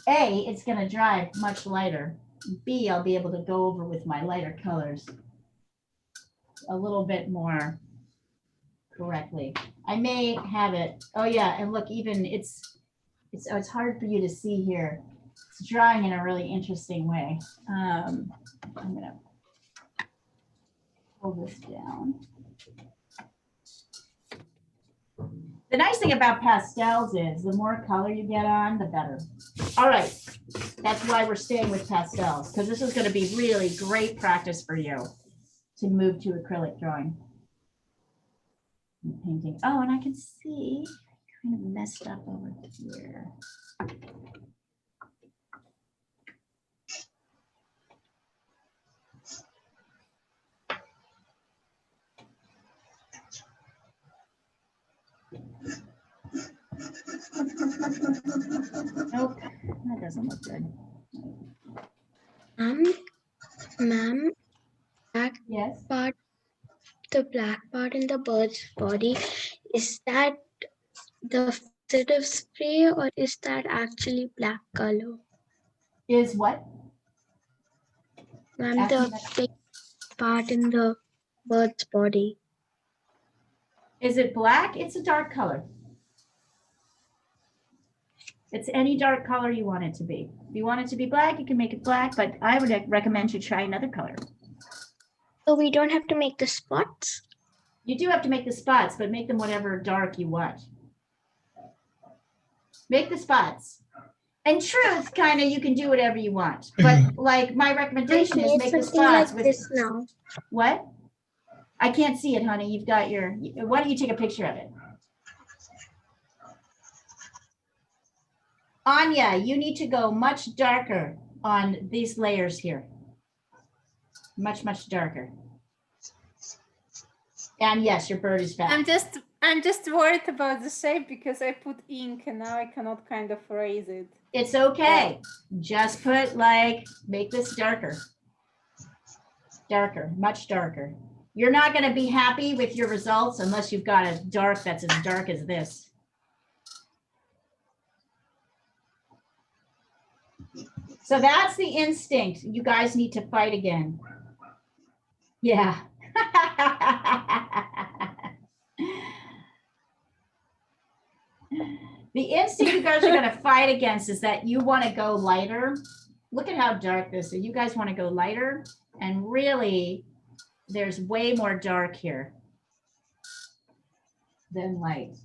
A, it's going to dry much lighter. B, I'll be able to go over with my lighter colors a little bit more correctly. I may have it. Oh yeah, and look, even it's hard for you to see here. It's drying in a really interesting way. I'm going to pull this down. The nice thing about pastels is the more color you get on, the better. All right, that's why we're staying with pastels, because this is going to be really great practice for you to move to acrylic drawing and painting. Oh, and I can see kind of messed up over here. Nope, that doesn't look good. Ma'am, Yes. the black part in the bird's body, is that the fixative spray or is that actually black color? Is what? Ma'am, the big part in the bird's body. Is it black? It's a dark color. It's any dark color you want it to be. If you want it to be black, you can make it black, but I would recommend you try another color. So we don't have to make the spots? You do have to make the spots, but make them whatever dark you want. Make the spots. In truth, kind of, you can do whatever you want. But like my recommendation is make the spots like with this now. What? I can't see it, honey. You've got your, why don't you take a picture of it? Anya, you need to go much darker on these layers here. Much, much darker. And yes, your bird is back. I'm just worried about the shape because I put ink and now I cannot kind of erase it. It's okay. Just put make this darker. Darker, much darker. You're not going to be happy with your results unless you've got a dark that's as dark as this. So that's the instinct. You guys need to fight again. Yeah. The instinct you guys are going to fight against is that you want to go lighter. Look at how dark this is. You guys want to go lighter, and really there's way more dark here than light.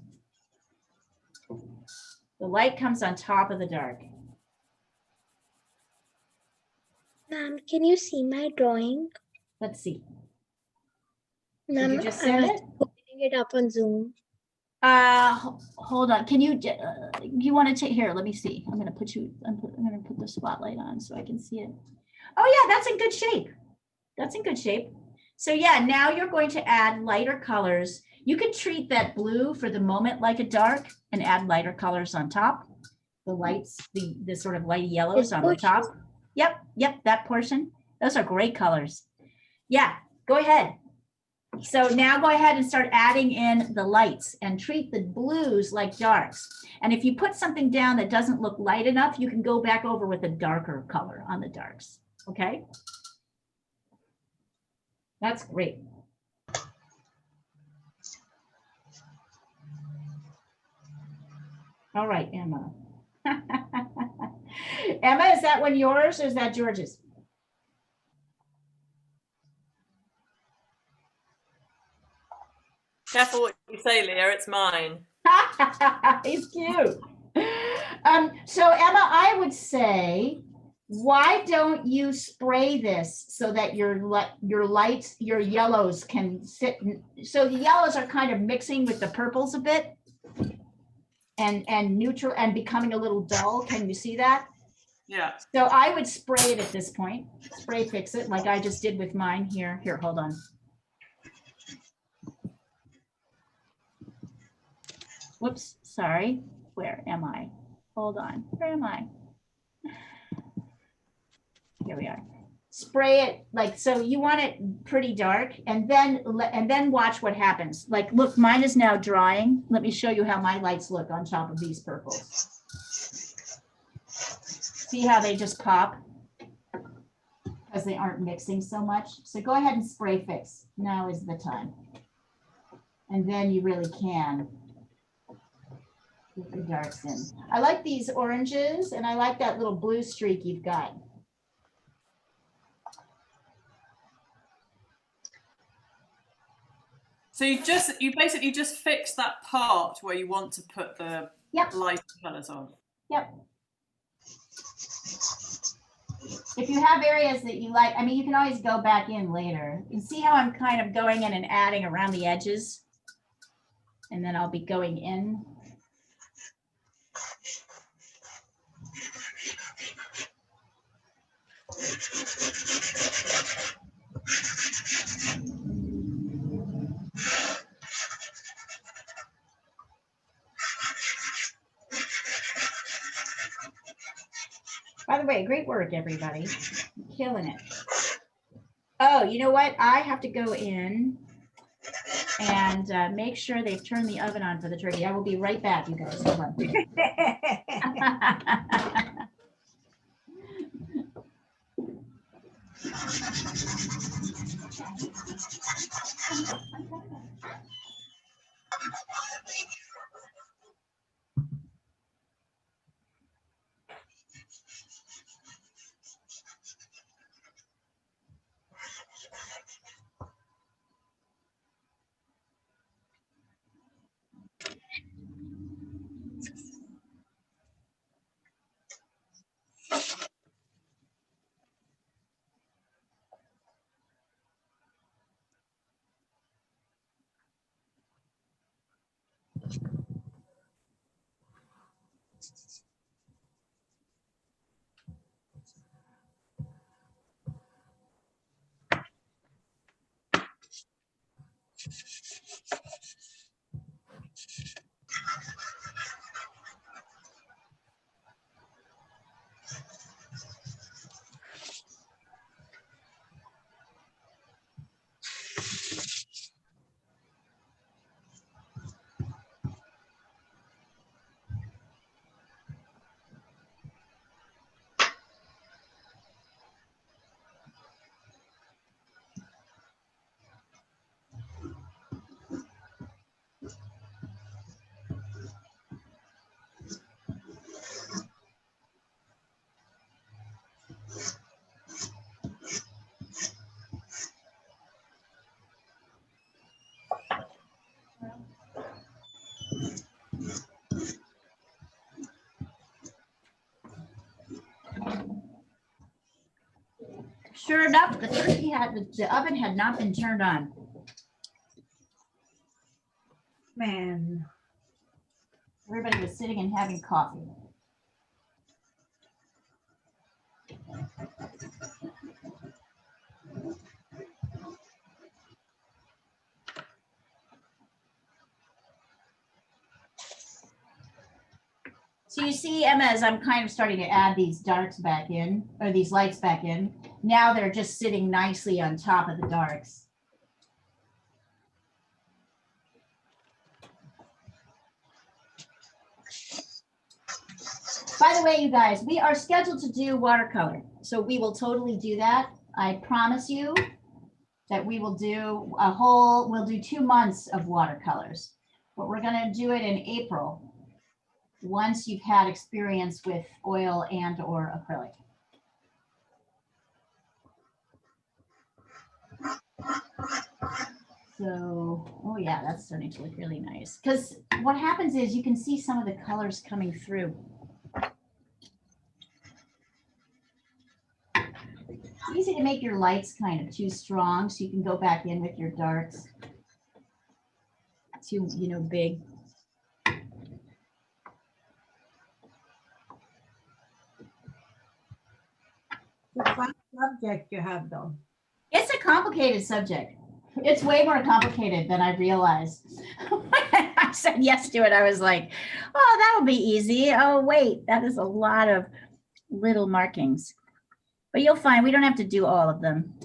The light comes on top of the dark. Ma'am, can you see my drawing? Let's see. Ma'am, Did you just send it? Putting it up on Zoom. Hold on. Can you? You want to take here? Let me see. I'm gonna put the spotlight on so I can see it. Oh yeah, that's in good shape. That's in good shape. So yeah, now you're going to add lighter colors. You could treat that blue for the moment like a dark and add lighter colors on top. The lights, the sort of light yellows on the top. Yep, that portion. Those are great colors. Yeah, go ahead. So now go ahead and start adding in the lights and treat the blues like darks. And if you put something down that doesn't look light enough, you can go back over with a darker color on the darks. Okay. That's great. All right, Emma. Emma, is that one yours or is that George's? Careful what you say, Leah. It's mine. He's cute. So Emma, I would say, why don't you spray this so that your lights, your yellows can sit? So the yellows are kind of mixing with the purples a bit and neutral and becoming a little dull. Can you see that? Yeah. So I would spray it at this point. Spray fix it like I just did with mine here. Here, hold on. Whoops, sorry. Where am I? Hold on. Where am I? Here we are. Spray it like so. You want it pretty dark, and then watch what happens. Like, look, mine is now drying. Let me show you how my lights look on top of these purples. See how they just pop because they aren't mixing so much. So go ahead and spray fix. Now is the time, and then you really can. Get the darks in. I like these oranges and I like that little blue streak you've got. So you basically just fix that part where you want to put the light colors on. Yep. If you have areas that you like, I mean, you can always go back in later. You see how I'm kind of going in and adding around the edges? And then I'll be going in. By the way, great work, everybody. Killing it. Oh, you know what? I have to go in and make sure they've turned the oven on for the turkey. I will be right back, you guys. Hold on. Sure enough, the oven had not been turned on. Man. Everybody was sitting and having coffee. So you see, Emma, as I'm kind of starting to add these darks back in, or these lights back in, now they're just sitting nicely on top of the darks. By the way, you guys, we are scheduled to do watercolor. So we will totally do that. I promise you that we will do we'll do 2 months of watercolors, but we're gonna do it in April once you've had experience with oil and or acrylic. So, oh yeah, that's starting to look really nice. Because what happens is you can see some of the colors coming through. It's easy to make your lights kind of too strong, so you can go back in with your darks too, you know, big. It's a fun subject you have, though. It's a complicated subject. It's way more complicated than I realized. When I said yes to it, I was like, oh, that'll be easy. Oh, wait, that is a lot of little markings. But you'll find we don't have to do all of them.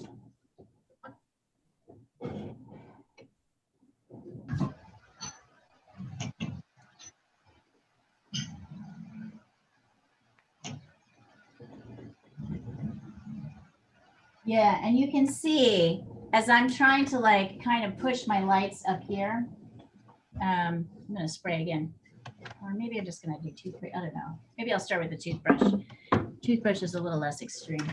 Yeah, and you can see as I'm trying to like kind of push my lights up here, I'm gonna spray again. Or maybe I'm just gonna do toothbrush, I don't know. Maybe I'll start with the toothbrush. Toothbrush is a little less extreme.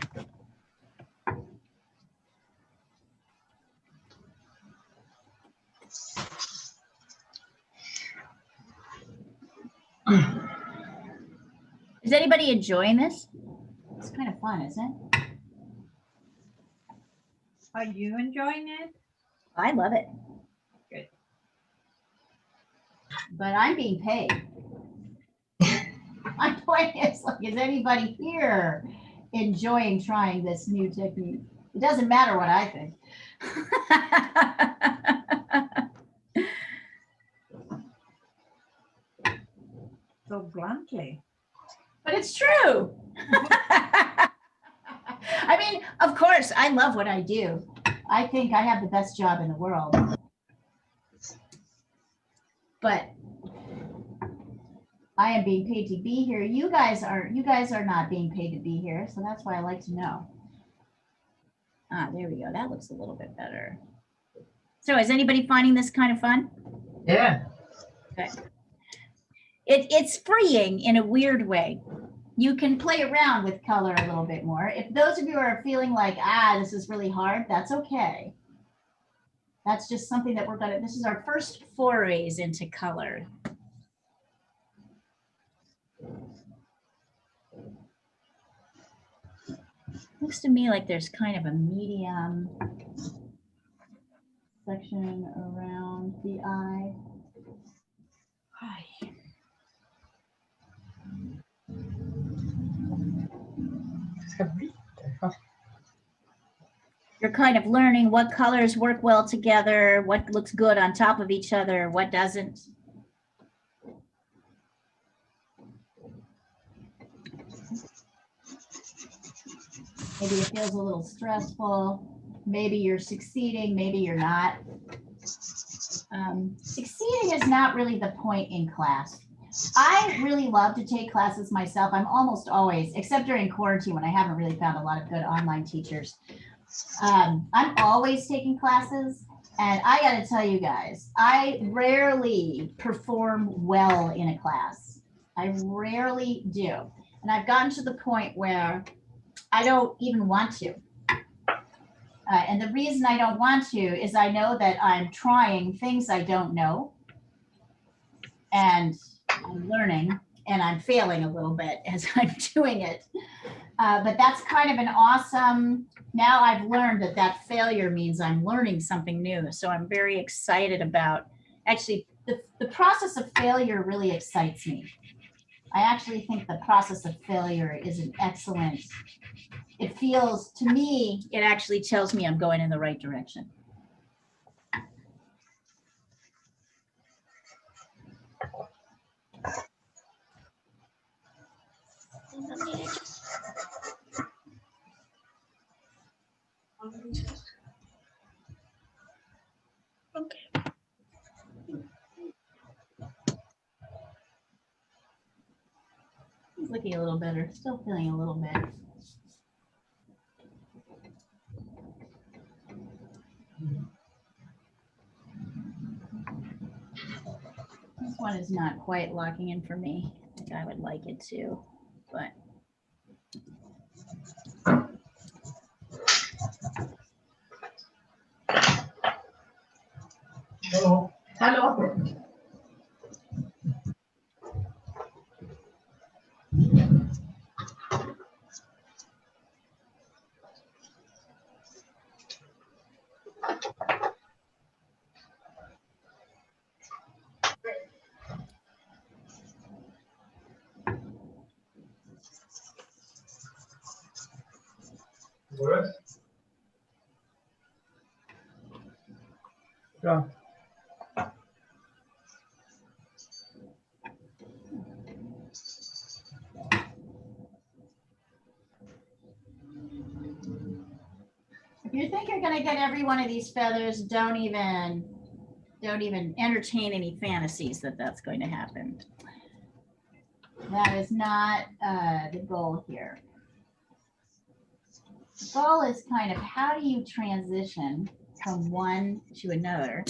Is anybody enjoying this? It's kind of fun, isn't it? Are you enjoying it? I love it. Good. But I'm being paid. My point is, like, is anybody here enjoying trying this new technique? It doesn't matter what I think. So bluntly. But it's true. I mean, of course, I love what I do. I think I have the best job in the world. But I am being paid to be here. You guys are not being paid to be here, so that's why I like to know. Ah, there we go. That looks a little bit better. So is anybody finding this kind of fun? Yeah. Okay. It's freeing in a weird way. You can play around with color a little bit more. If those of you are feeling like, this is really hard, that's okay. That's just something that this is our first forays into color. Looks to me like there's kind of a medium section around the eye. Hi. You're kind of learning what colors work well together, what looks good on top of each other, what doesn't. Maybe it feels a little stressful. Maybe you're succeeding, maybe you're not. Succeeding is not really the point in class. I really love to take classes myself. I'm almost always, except during quarantine when I haven't really found a lot of good online teachers. I'm always taking classes, and I got to tell you guys, I rarely perform well in a class. I rarely do. And I've gotten to the point where I don't even want to. And the reason I don't want to is I know that I'm trying things I don't know, and I'm learning, and I'm failing a little bit as I'm doing it. But that's kind of an awesome, now I've learned that failure means I'm learning something new. So I'm very excited about, actually, the process of failure really excites me. I actually think the process of failure is an excellent, it feels, to me, it actually tells me I'm going in the right direction. looking a little better. Still feeling a little bit. This one is not quite locking in for me. I think I would like it to, but. Hello. Hello. Ja. If you think you're gonna get every one of these feathers, don't even entertain any fantasies that that's going to happen. That is not the goal here. The goal is kind of how do you transition from one to another.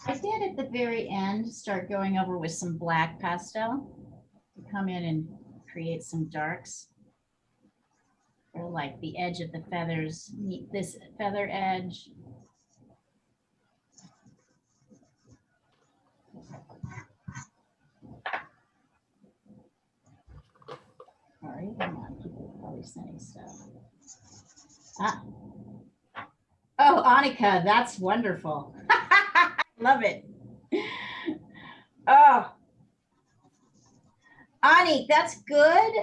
I did at the very end start going over with some black pastel to come in and create some darks. Or like the edge of the feathers meet this feather edge. Sorry, come on, people are probably sending stuff. Ah. Oh, Annika, that's wonderful. Love it. Oh, Anik, that's good.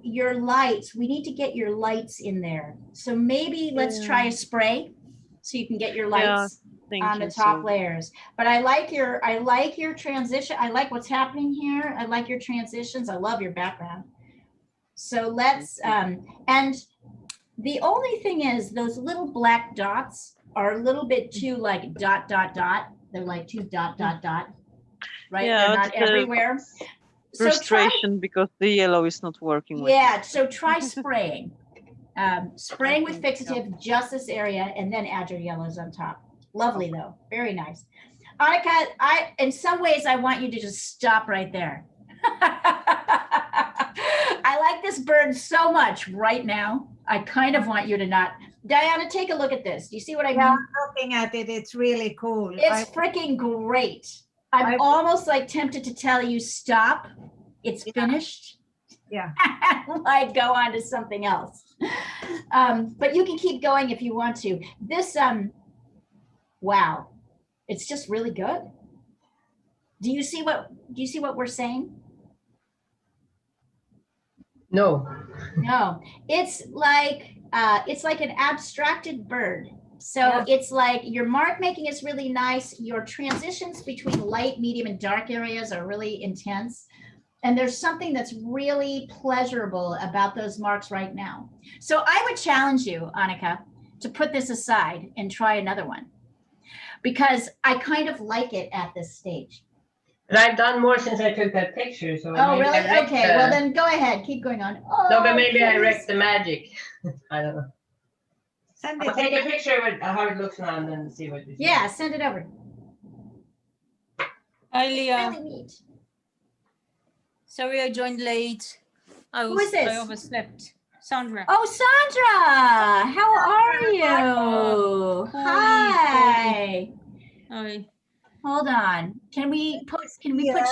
Your lights, we need to get your lights in there. So maybe let's try a spray so you can get your lights on the top layers. But I like your transition. I like what's happening here. I like your transitions. I love your background. So let's, and the only thing is those little black dots are a little bit too like dot, dot, dot. They're like too dot, dot, dot, right? Yeah, they're not everywhere. Frustration because the yellow is not working. Yeah, so try spraying. Spraying with fixative just this area and then add your yellows on top. Lovely though, very nice. Annika, in some ways I want you to just stop right there. I like this bird so much right now. I kind of want you to not. Diana, take a look at this. Do you see what I mean? I'm looking at it. It's really cool. It's freaking great. I'm almost like tempted to tell you stop. It's finished. Yeah. Like go on to something else. But you can keep going if you want to. This wow. It's just really good. Do you see what we're saying? No. No. It's like an abstracted bird. So it's like your mark making is really nice. Your transitions between light, medium, and dark areas are really intense. And there's something that's really pleasurable about those marks right now. So I would challenge you, Annika, to put this aside and try another one. Because I kind of like it at this stage. But I've done more since I took that picture. So oh, really? Okay, well then go ahead. Keep going on. Oh, no, but maybe I wrecked the magic. I don't know. Send I'll take a picture of how it looks now and then see what you see. Yeah, send it over. Hi, Leah. Really neat. Sorry I joined late. Who is this? I overslept. Sandra. Oh, Sandra, how are you? Hi. Hi. Hold on. Can we put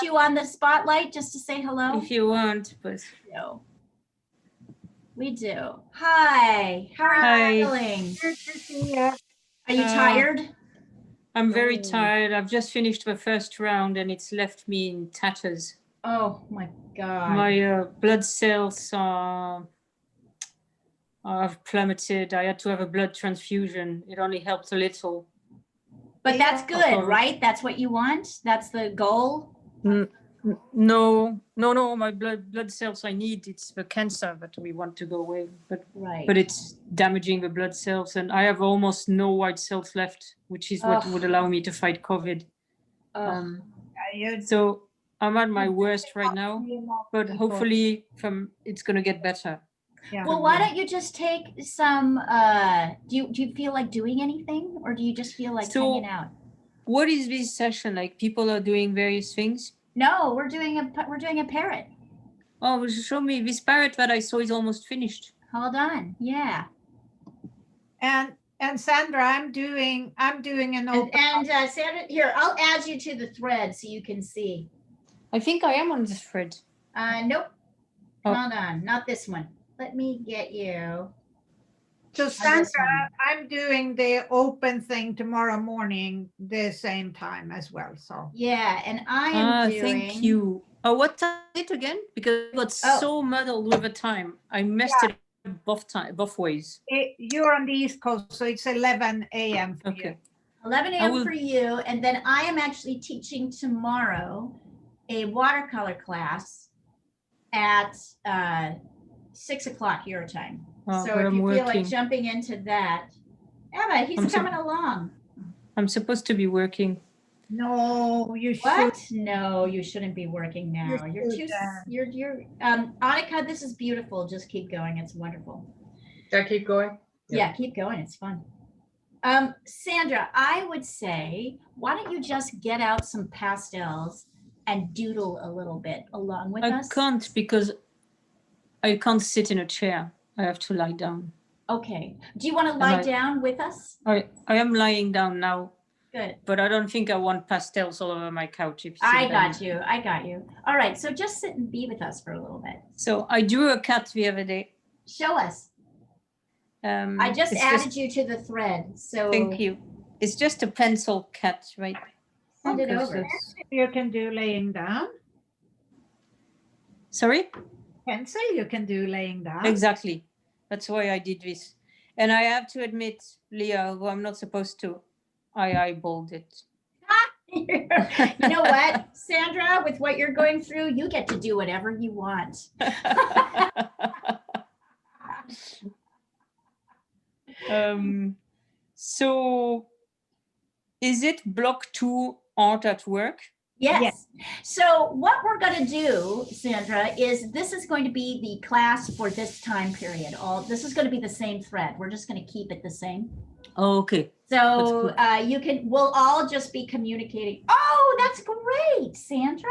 you on the spotlight just to say hello? If you want, but no. We do. Hi. How are you feeling? Good to see you. Are you tired? I'm very tired. I've just finished the first round and it's left me in tatters. Oh my God. My blood cells have plummeted. I had to have a blood transfusion. It only helped a little. But that's good, Sorry. right? That's what you want? That's the goal? No. My blood cells I need. It's the cancer that we want to go away. Right. But it's damaging the blood cells, and I have almost no white cells left, which is what would allow me to fight COVID. So I'm at my worst right now, but hopefully it's going to get better. Yeah. Well, why don't you just take some, do you feel like doing anything, or do you just feel like hanging out? What is this session? Like, people are doing various things? No, we're doing a parrot. Oh, show me this parrot that I saw is almost finished. Hold on. Yeah. And Sandra, I'm doing an open. And Sandra, here, I'll add you to the thread so you can see. I think I am on the thread. Nope. Oh. Hold on, not this one. Let me get you. So Sandra, I'm doing the open thing tomorrow morning, the same time as well. So yeah, and I am doing. Thank you. Oh, what time is it again? Because I got so muddled with the time. I messed it up both ways. You're on the East Coast, so it's 11 a.m. for you. 11 a.m. for you, and then I am actually teaching tomorrow a watercolor class at 6 o'clock your time. So if you feel like jumping into that, Emma, he's coming along. I'm supposed to be working. No, you should. What? No, you shouldn't be working now. You're too. Annika, this is beautiful. Just keep going. It's wonderful. Should I keep going? Yeah, keep going. It's fun. Sandra, I would say, why don't you just get out some pastels and doodle a little bit along with us? I can't because I can't sit in a chair. I have to lie down. Okay. Do you want to lie down with us? I am lying down now. Good. But I don't think I want pastels all over my couch. I got you. All right. So just sit and be with us for a little bit. So I drew a cat the other day. Show us. I just added you to the thread. So thank you. It's just a pencil cat, right? Send it over. You can do laying down. Sorry? Pencil you can do laying down. Exactly. That's why I did this. And I have to admit, Leah, who I'm not supposed to, I eyeballed it. You know what, Sandra, with what you're going through, you get to do whatever you want. So is it block 2 art at work? Yes. So what we're going to do, Sandra, is this is going to be the class for this time period. This is going to be the same thread. We're just going to keep it the same. Oh, okay. So we'll all just be communicating. Oh, that's great, Sandra.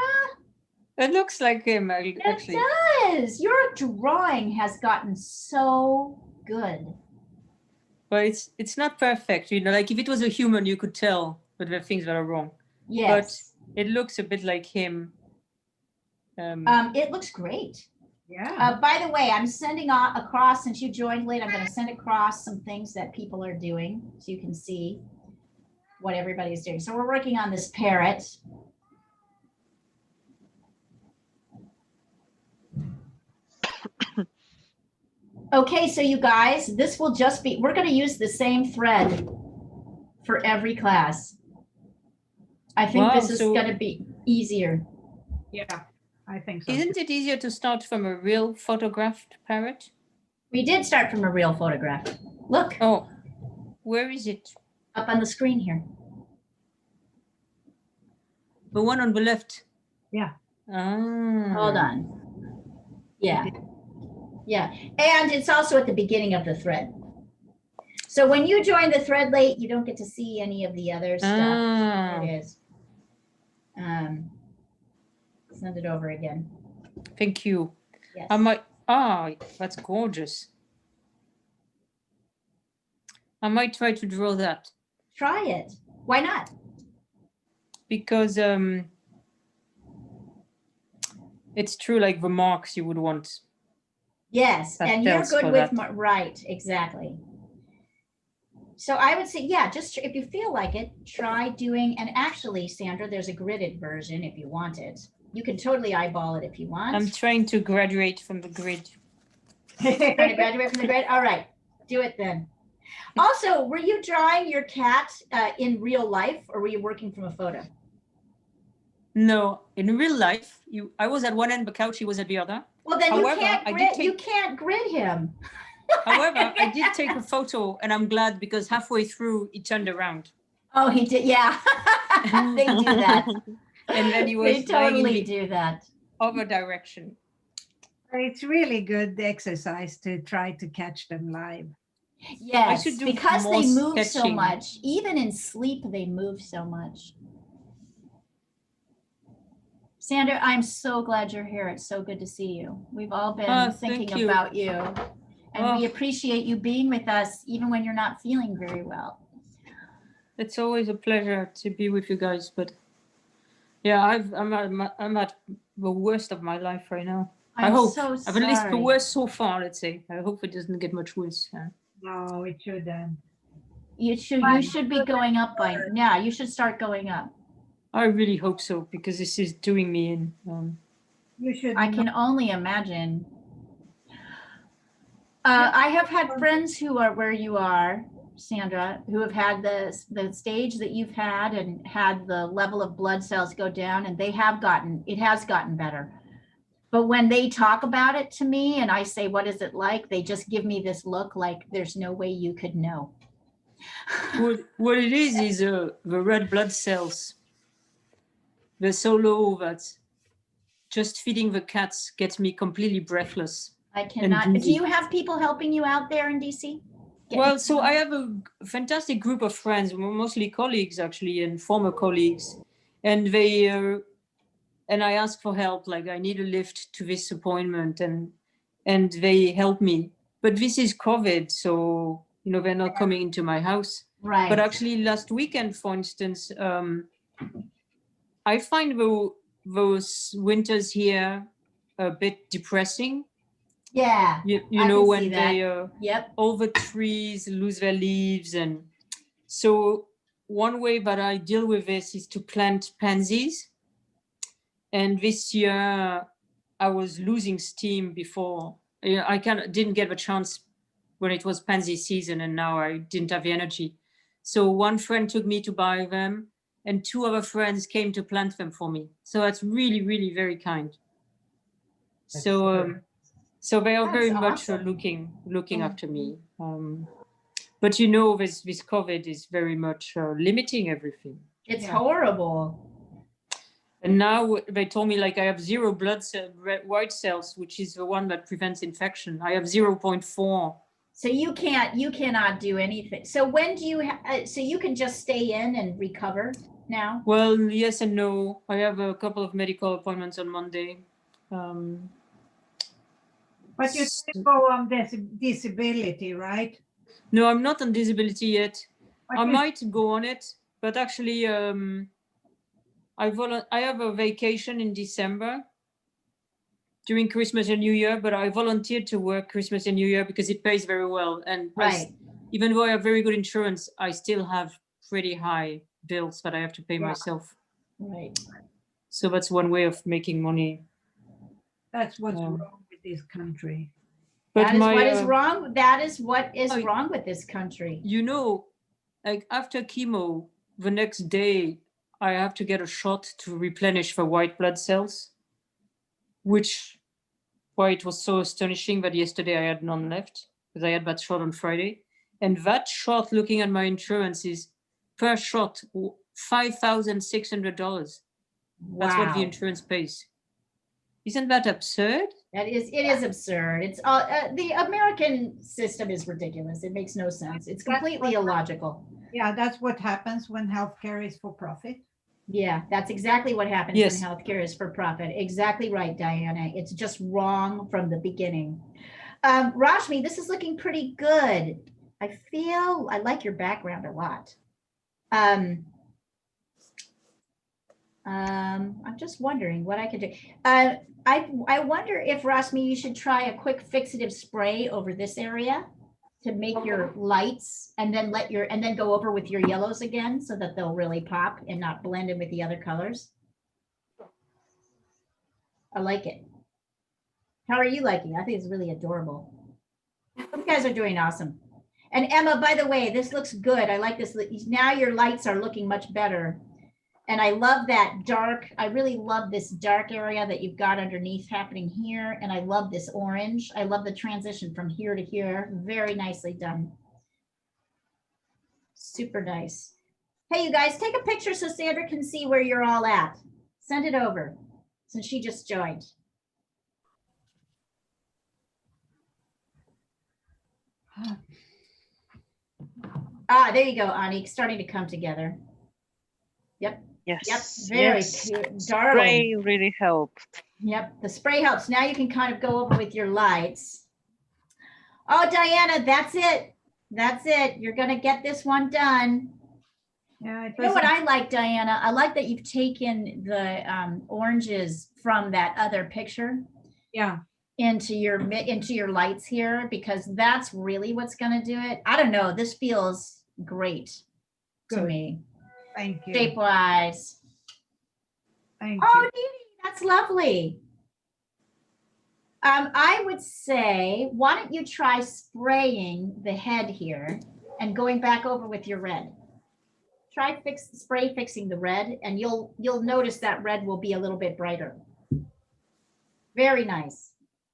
It looks like him, actually. It does. Your drawing has gotten so good. But it's not perfect. You know, like if it was a human, you could tell that there are things that are wrong. Yes. But it looks a bit like him. It looks great. Yeah. By the way, I'm sending across, since you joined late, I'm going to send across some things that people are doing so you can see what everybody's doing. So we're working on this parrot. Okay, so you guys, this will just be, we're going to use the same thread for every class. I think this is going to be easier. Yeah, I think so. Isn't it easier to start from a real photographed parrot? We did start from a real photograph. Look. Oh, where is it? Up on the screen here. The one on the left. Yeah. Hold on. Yeah. Yeah. And it's also at the beginning of the thread. So when you join the thread late, you don't get to see any of the other stuff. There it is. Send it over again. Thank you. Yes. That's gorgeous. I might try to draw that. Try it. Why not? Because it's true, like the marks you would want. Yes, and you're good with right, exactly. So I would say, yeah, just if you feel like it, try doing, and actually, Sandra, there's a gridded version if you want it. You can totally eyeball it if you want. I'm trying to graduate from the grid. Trying to graduate from the grid. All right, do it then. Also, were you drawing your cat in real life, or were you working from a photo? No, in real life, I was at one end of the couch, he was at the other. Well, then However, you can't grid him. However, I did take a photo, and I'm glad because halfway through he turned around. Oh, he did. Yeah, they do that. And then he was They totally do that. Other direction. It's really good exercise to try to catch them live. Yes, because they move so sketching. much. Even in sleep, they move so much. Sandra, I'm so glad you're here. It's so good to see you. We've all been thinking about you. And we appreciate you being with us, even when you're not feeling very well. It's always a pleasure to be with you guys. But yeah, I'm at the worst of my life right now. I hope so I've at least the sorry. worst so far, let's say. I hope it doesn't get much worse. No, it shouldn't. You should be going up by now. You should start going up. I really hope so, because this is doing me in. You should. I can only imagine. I have had friends who are where you are, Sandra, who have had the stage that you've had and had the level of blood cells go down, and it has gotten better. But when they talk about it to me and I say, what is it like? They just give me this look like there's no way you could know. What it is the red blood cells. They're so low that just feeding the cats gets me completely breathless. I cannot. Do you have people helping you out there in DC? Well, so I have a fantastic group of friends, mostly colleagues actually, and former colleagues, and they and I ask for help, like I need a lift to this appointment, and they help me. But this is COVID, so they're not coming into my house. Right. But actually, last weekend, for instance, I find those winters here a bit depressing. Yeah. You know, when they all the trees lose their leaves, and so one way that I deal with this is to plant pansies. And this year I was losing steam before. I didn't get a chance when it was pansy season, and now I didn't have the energy. So one friend took me to buy them, and two other friends came to plant them for me. So that's really, really very kind. So they are very much looking after me. But this COVID is very much limiting everything. It's horrible. And now they told me, like, I have 0 white cells, which is the one that prevents infection. I have 0.4. So you cannot do anything. So when do you, so you can just stay in and recover now? Well, yes and no. I have a couple of medical appointments on Monday. But you still go on disability, right? No, I'm not on disability yet. I might go on it, but actually, I have a vacation in December during Christmas and New Year, but I volunteered to work Christmas and New Year because it pays very well. And even though I have very good insurance, I still have pretty high bills that I have to pay myself. Right. So that's one way of making money. That's what's wrong with this country. But that is what is wrong. That is what is wrong with this country. Like after chemo, the next day, I have to get a shot to replenish the white blood cells, why it was so astonishing that yesterday I had none left because I had that shot on Friday. And that shot, looking at my insurance, is per shot $5,600. Wow. That's what the insurance pays. Isn't that absurd? It is absurd. It's the American system is ridiculous. It makes no sense. It's completely illogical. Yeah, that's what happens when healthcare is for profit. Yeah, that's exactly what happens when healthcare is for profit. Exactly right, Diana. It's just wrong from the beginning. Rashmi, this is looking pretty good. I like your background a lot. I'm just wondering what I could do. I wonder if, Rashmi, you should try a quick fixative spray over this area to make your lights, and then go over with your yellows again so that they'll really pop and not blend in with the other colors. I like it. How are you liking it? I think it's really adorable. You guys are doing awesome. And Emma, by the way, this looks good. I like this. Now your lights are looking much better. And I love that dark. I really love this dark area that you've got underneath happening here. And I love this orange. I love the transition from here to here. Very nicely done. Super nice. Hey, you guys, take a picture so Sandra can see where you're all at. Send it over since she just joined. Ah, there you go, Ani. Starting to come together. Yep. Yes. Yep. Very yes. cute. Darling. Spray really helped. Yep. The spray helps. Now you can kind of go over with your lights. Oh, Diana, that's it. That's it. You're going to get this one done. Yeah, You know what I like, Diana? I like that you've taken the oranges from that other picture. Yeah. Into your lights here, because that's really what's going to do it. I don't know. This feels great to me. Thank you. Shape wise. Thank Oh, you. Dee, that's lovely. I would say, why don't you try spraying the head here and going back over with your red. Try spray fixing the red, and you'll notice that red will be a little bit brighter. Very nice.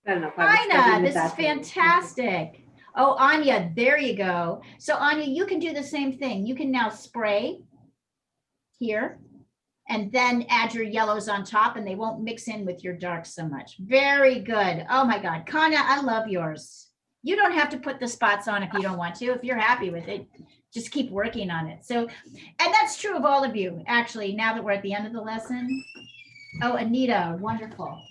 Ina, this is fantastic. Oh, Anya, there you go. So Anya, you can do the same thing. You can now spray here and then add your yellows on top, and they won't mix in with your darks so much. Very good. Oh my God. Kanya, I love yours. You don't have to put the spots on if you don't want to. If you're happy with it, just keep working on it. So, and that's true of all of you, actually, now that we're at the end of the lesson. Oh, Anita, wonderful.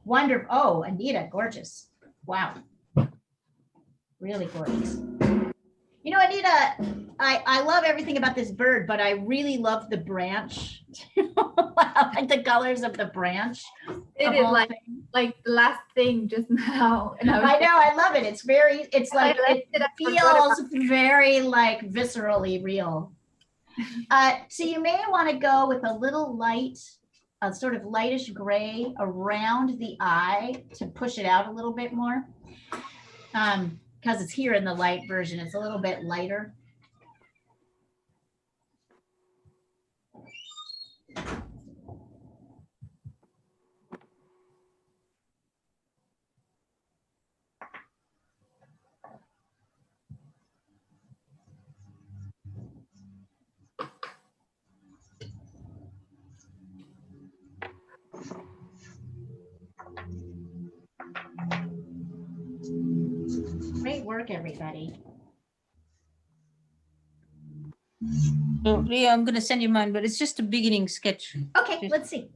Wonderful. Oh, Anita, gorgeous. Wow. Really gorgeous. You know, Anita, I love everything about this bird, but I really love the branch. I like the colors of the branch. It is like the last thing just now. And I know, I love it. It's like, it feels very like viscerally real. So you may want to go with a little light, a sort of lightish gray around the eye to push it out a little bit more. Because it's here in the light version, it's a little bit lighter. Great work, everybody. So Leah, I'm going to send you mine, but it's just a beginning sketch. Okay, let's see.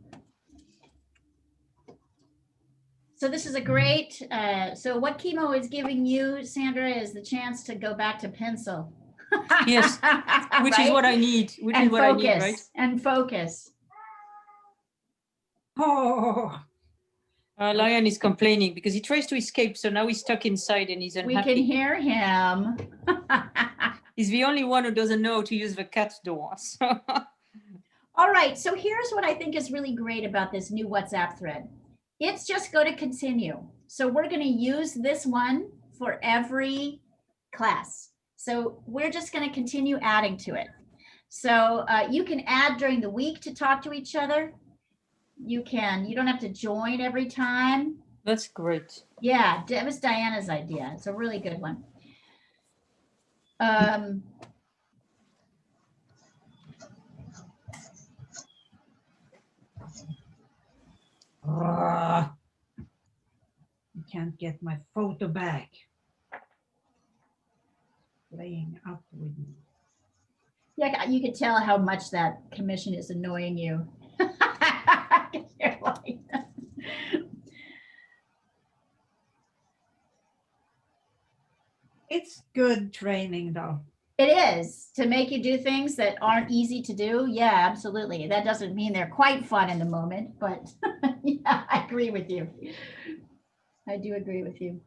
So this is a great, so what chemo is giving you, Sandra, is the chance to go back to pencil. Yes, which is what I need. Which is what I need, right? And focus. Oh. Lion is complaining because he tries to escape, so now he's stuck inside and he's unhappy. We can hear him. He's the only one who doesn't know how to use the cat door. So. All right, so here's what I think is really great about this new WhatsApp thread. It's just going to continue. So we're going to use this one for every class. So we're just going to continue adding to it. So you can add during the week to talk to each other. You don't have to join every time. That's great. Yeah, that was Diana's idea. It's a really good one. I can't get my photo back. Playing up with me. Yeah, you could tell how much that commission is annoying you. It's good training though. It is, to make you do things that aren't easy to do. Yeah, absolutely. That doesn't mean they're quite fun in the moment, but yeah, I agree with you. I do agree with you.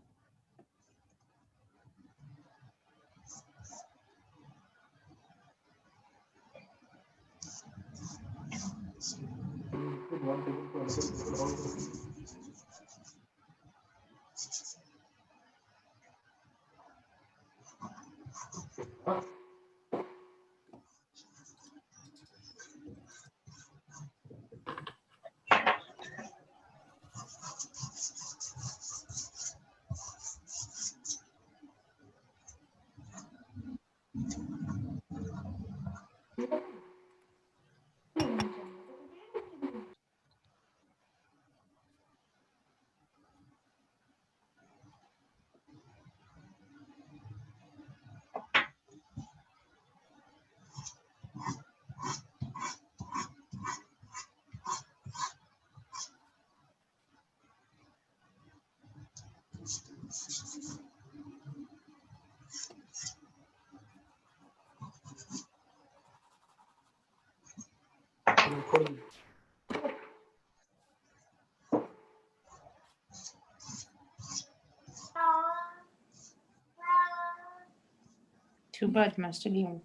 Too bad, Master Leon.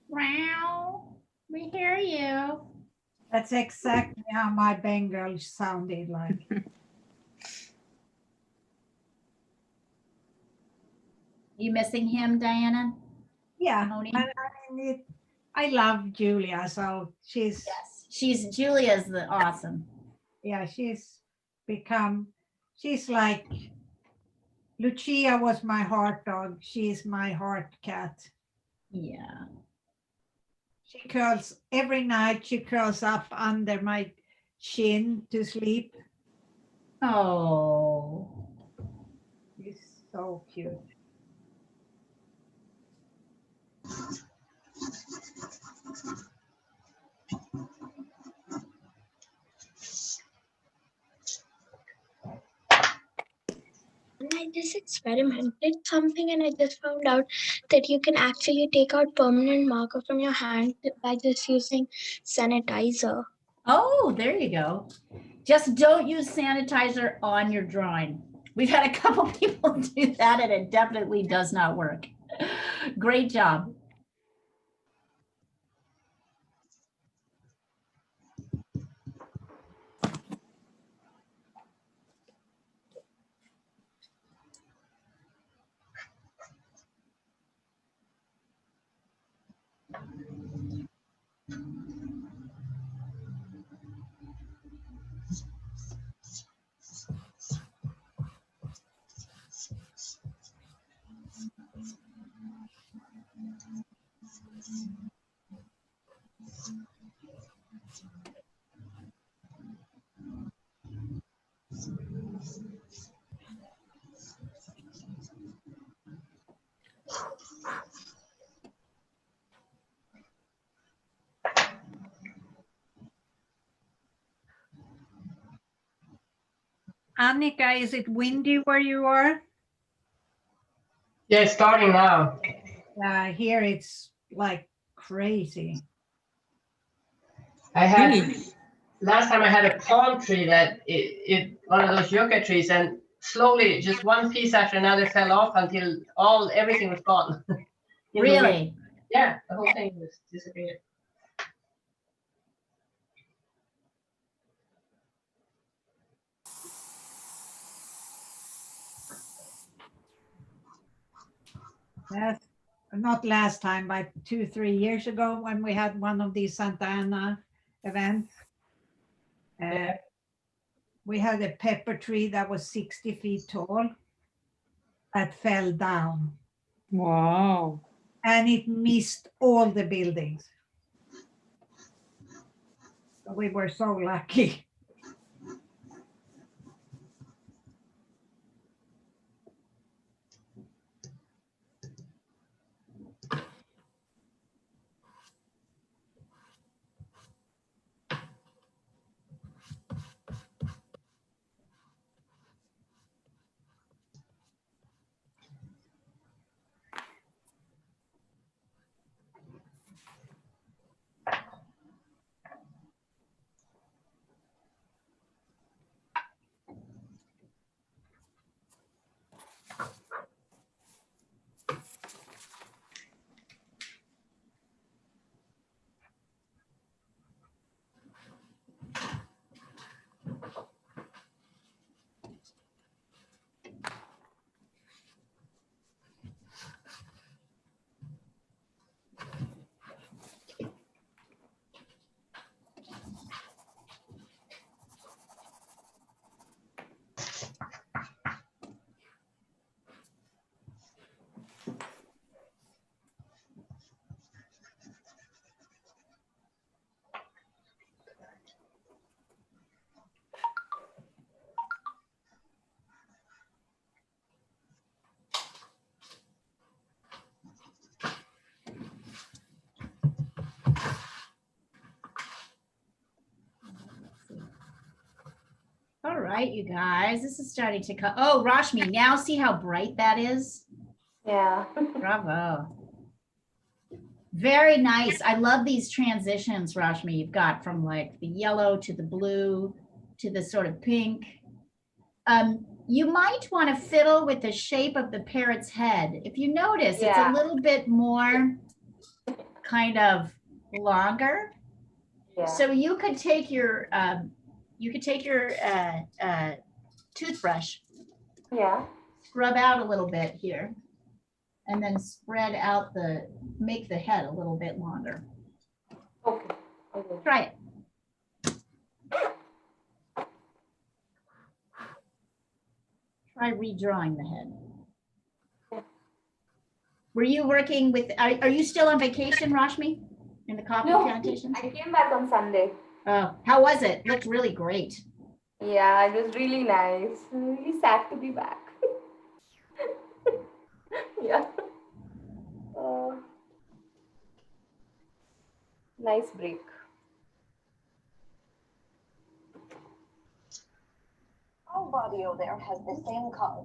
Wow, we hear you. That's exactly how my Bengal sounded like. You missing him, Diana? Yeah, Moni? I love Julia, so she's. Yes, Julia's the awesome. Yeah, she's like, Lucia was my heart dog. She's my heart cat. Yeah. She curls, every night she curls up under my chin to sleep. Oh. She's so cute. I just experimented something and I just found out that you can actually take out permanent marker from your hand by just using sanitizer. Oh, there you go. Just don't use sanitizer on your drawing. We've had a couple people do that and it definitely does not work. Great job. Annika, is it windy where you are? Yeah, it's starting now. Here it's like crazy. I had last time I had a palm tree that it one of those yucca trees, and slowly just one piece after another fell off until everything was gone. Really? Yeah, the whole thing was disappeared. That's not last time, but 2-3 years ago when we had one of these Santa Ana events. We had a pepper tree that was 60 feet tall that fell down. Wow. And it missed all the buildings. So we were so lucky. All right, you guys, this is starting to come. Oh, Rashmi, now see how bright that is? Yeah. Bravo. Very nice. I love these transitions, Rashmi, you've got from like the yellow to the blue to the sort of pink. You might want to fiddle with the shape of the parrot's head. If you notice, it's a little bit more kind of longer. Yeah. So you could take your toothbrush, scrub out a little bit here, and then spread out make the head a little bit longer. Okay. Try it. Try redrawing the head. Were you working with, are you still on vacation, Rashmi? In the coffee plantation? I came back on Sunday. Oh, how was it? Looked really great. Yeah, it was really nice. Really sad to be back. Yeah. Nice break. Our body over there has the same color.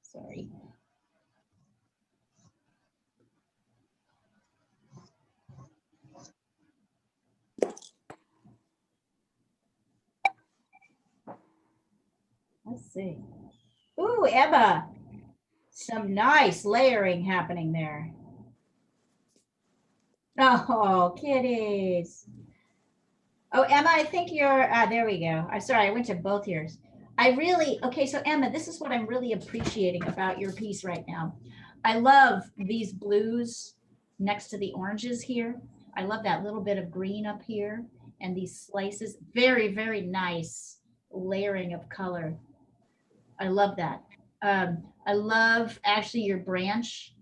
Sorry. Let's see. Ooh, Emma. Some nice layering happening there. Oh, kitties. Oh, Emma, I think you're, there we go. I'm sorry, I went to both yours. Okay, so Emma, this is what I'm really appreciating about your piece right now. I love these blues next to the oranges here. I love that little bit of green up here and these slices. Very, very nice layering of color. I love that. I love actually your branch.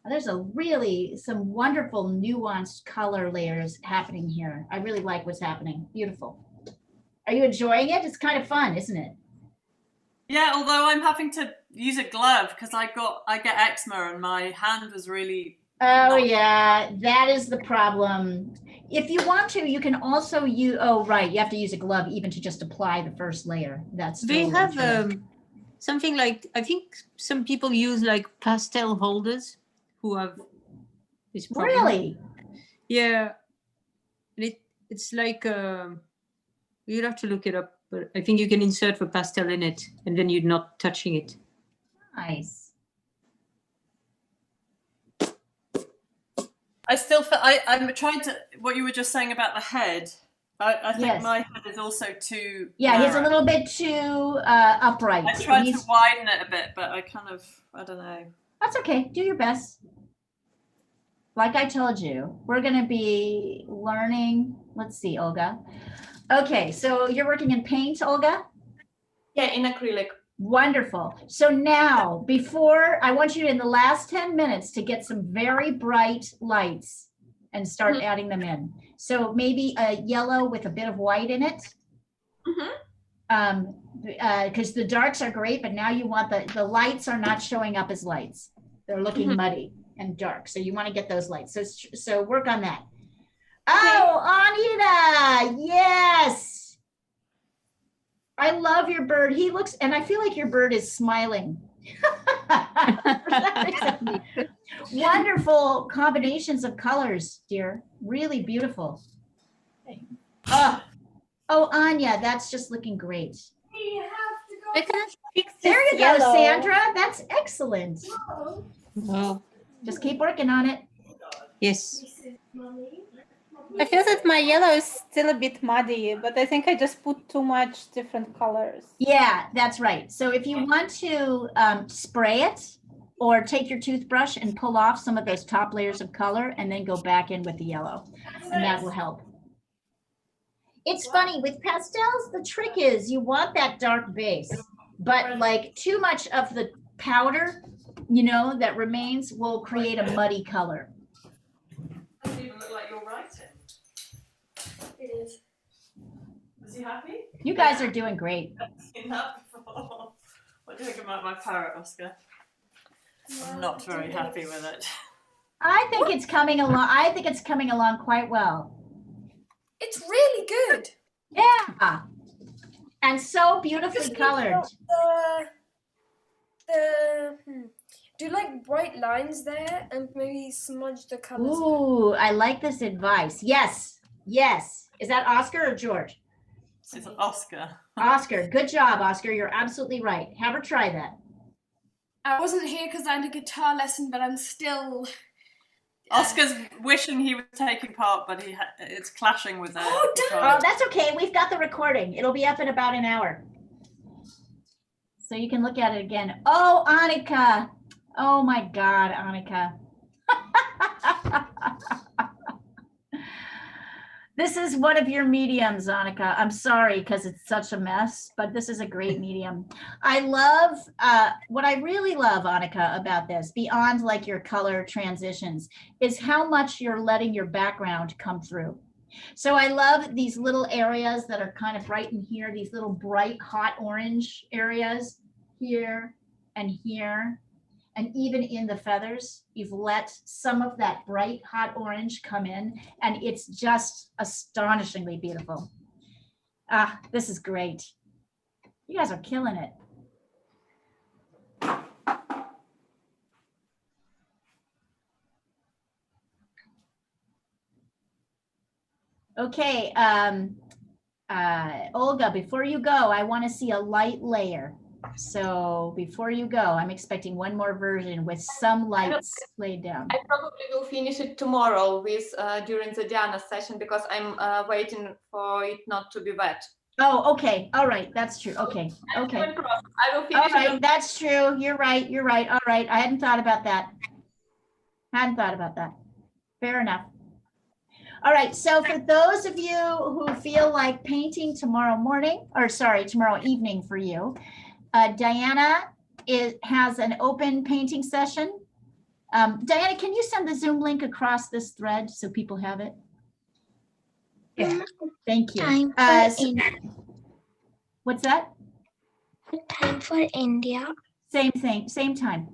There's some wonderful nuanced color layers happening here. I really like what's happening. Beautiful. Are you enjoying it? It's kind of fun, isn't it? Yeah, although I'm having to use a glove because I get eczema and my hand was really. Oh yeah, that is the problem. If you want to, you can also use. Oh right, you have to use a glove even to just apply the first layer. That's They totally have true. something like, I think some people use like pastel holders who have this problem. Really? Yeah. It's like you'd have to look it up, but I think you can insert the pastel in it and then you're not touching it. Nice. I still feel I'm trying to what you were just saying about the head. I think Yes. my head is also too. Yeah, he's a narrow. little bit too upright. I tried to widen it a bit, but I don't know. That's okay. Do your best. Like I told you, we're going to be learning. Let's see, Olga. Okay, so you're working in paint, Olga? Yeah, in acrylic. Wonderful. So now, I want you in the last 10 minutes to get some very bright lights and start adding them in. So maybe a yellow with a bit of white in it. Because the darks are great, but now you want the lights are not showing up as lights. They're looking muddy and dark. So you want to get those lights. So work on that. Oh, Anita, yes. I love your bird. And I feel like your bird is smiling. Wonderful combinations of colors, dear. Really beautiful. Oh, Anya, that's just looking great. I can fix There you this go, yellow. Sandra. That's excellent. Wow. Just keep working on it. Yes. I feel that my yellow is still a bit muddy, but I think I just put too much different colors. Yeah, that's right. So if you want to spray it or take your toothbrush and pull off some of those top layers of color and then go back in with the yellow, and that will help. It's funny with pastels, the trick is you want that dark base, but like too much of the powder, that remains will create a muddy color. Doesn't even look like you're writing. It is. Is he happy? You guys are doing great. I've seen that before. What do you think about my parrot, Oscar? I'm not very happy with it. I think it's coming along. I think it's coming along quite well. It's really good. Yeah. And so beautifully colored. Do you like bright lines there and maybe smudge the colors? Ooh, I like this advice. Yes, yes. Is that Oscar or George? It's Oscar. Oscar, good job, Oscar. You're absolutely right. Have her try that. I wasn't here because I had a guitar lesson, but I'm still. Oscar's wishing he was taking part, but it's clashing with that. Oh, that's okay. We've got the recording. It'll be up in about an hour. So you can look at it again. Oh, Annika. Oh my God, Annika. This is one of your mediums, Annika. I'm sorry because it's such a mess, but this is a great medium. I love, what I really love, Annika, about this, beyond like your color transitions, is how much you're letting your background come through. So I love these little areas that are kind of right in here, these little bright, hot orange areas here and here. And even in the feathers, you've let some of that bright, hot orange come in, and it's just astonishingly beautiful. Ah, this is great. You guys are killing it. Okay, Olga, before you go, I want to see a light layer. So before you go, I'm expecting one more version with some lights laid down. I probably will finish it tomorrow with during the Diana session because I'm waiting for it not to be wet. Oh, okay. All right. That's true. Okay. Okay. I will finish. All right. That's true. You're right. You're right. All right. I hadn't thought about that. Fair enough. All right. So for those of you who feel like painting tomorrow morning, or sorry, tomorrow evening for you, Diana has an open painting session. Diana, can you send the Zoom link across this thread so people have it? Yeah. Thank you. What's that? Time for India. Same thing, same time.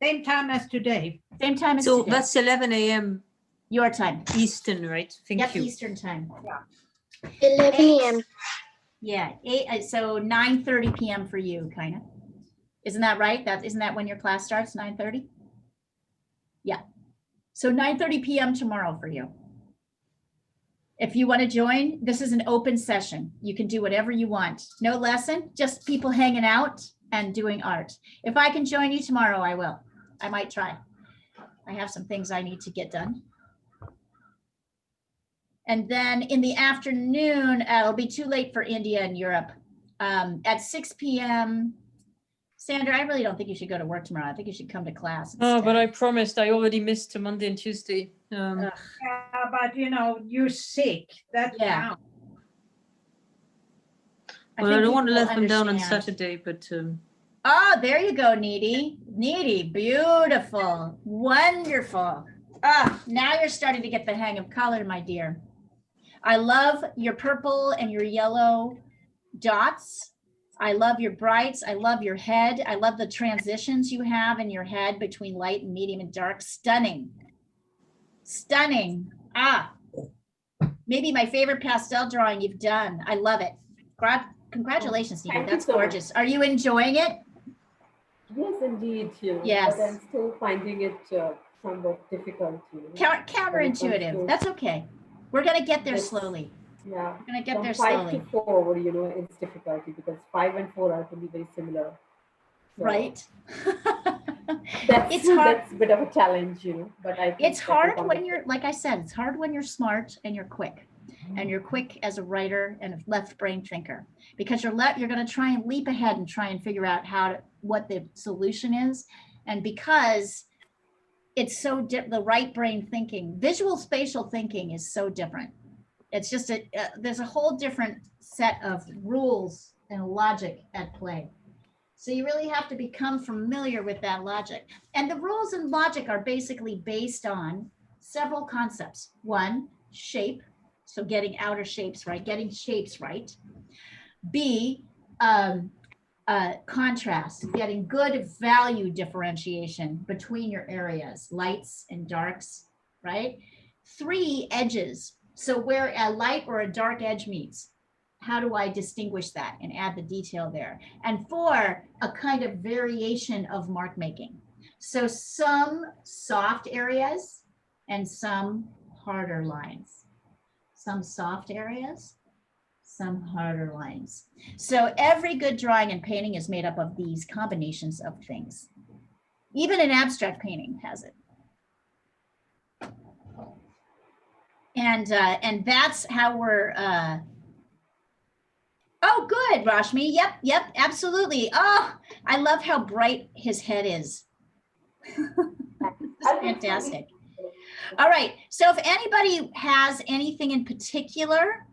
Same time as today. Same time as so today. That's 11 a.m. Your time. Eastern, right? Thank you. Eastern time. Yeah. 11 a.m. Yeah, 8, so 9:30 p.m. for you, kind of. Isn't that right? Isn't that when your class starts, 9:30? Yeah. So 9:30 p.m. tomorrow for you. If you want to join, this is an open session. You can do whatever you want. No lesson, just people hanging out and doing art. If I can join you tomorrow, I will. I might try. I have some things I need to get done. And then in the afternoon, it'll be too late for India and Europe. At 6 p.m., Sandra, I really don't think you should go to work tomorrow. I think you should come to class instead. Oh, but I promised. I already missed Monday and Tuesday. Yeah, but you're sick. That counts. Well, I don't want to let them down on Saturday, but. Oh, there you go, Needy. Needy, beautiful, wonderful. Ah, now you're starting to get the hang of color, my dear. I love your purple and your yellow dots. I love your brights. I love your head. I love the transitions you have in your head between light and medium and dark. Stunning. Stunning. Ah, maybe my favorite pastel drawing you've done. I love it. Congratulations, Nita. That's gorgeous. Are you enjoying it? Yes, indeed. Yes. But I'm still finding it somewhat difficult. Counterintuitive. That's okay. We're going to get there slowly. Yeah. We're going to get there From 5 slowly. to 4, it's difficulty because 5 and 4 are to be very similar. So right. That's a bit of a challenge, But it's hard when you're, like I said, it's hard when you're smart and you're quick. And you're quick as a writer and a left brain thinker, because you're going to try and leap ahead and try and figure out what the solution is. And because it's so the right brain thinking, visual spatial thinking is so different. It's just there's a whole different set of rules and logic at play. So you really have to become familiar with that logic. And the rules and logic are basically based on several concepts. One, shape. So getting outer shapes right, getting shapes right. B, contrast, getting good value differentiation between your areas, lights and darks, right? 3, edges. So where a light or a dark edge meets. how do I distinguish that and add the detail there? And 4, a kind of variation of mark making. So some soft areas and some harder lines. Some soft areas, some harder lines. So every good drawing and painting is made up of these combinations of things. Even an abstract painting has it. And that's how we're, oh, good, Rashmi. Yep, absolutely. Oh, I love how bright his head is. This is fantastic. All right, so if anybody has anything in particular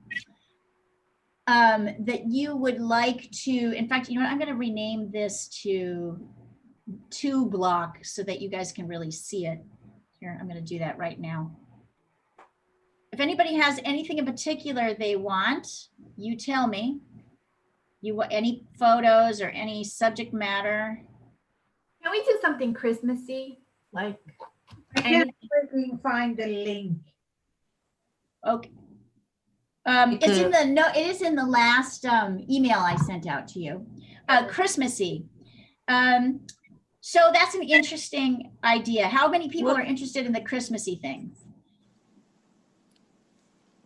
that you would like to, in fact, you know what, I'm going to rename this to 2 block so that you guys can really see it. Here, I'm going to do that right now. If anybody has anything in particular they want, you tell me. You want any photos or any subject matter? Can we do something Christmassy? Like, I can't find the link. Okay. It's in the it is in the last email I sent out to you. Christmassy. So that's an interesting idea. How many people are interested in the Christmassy thing?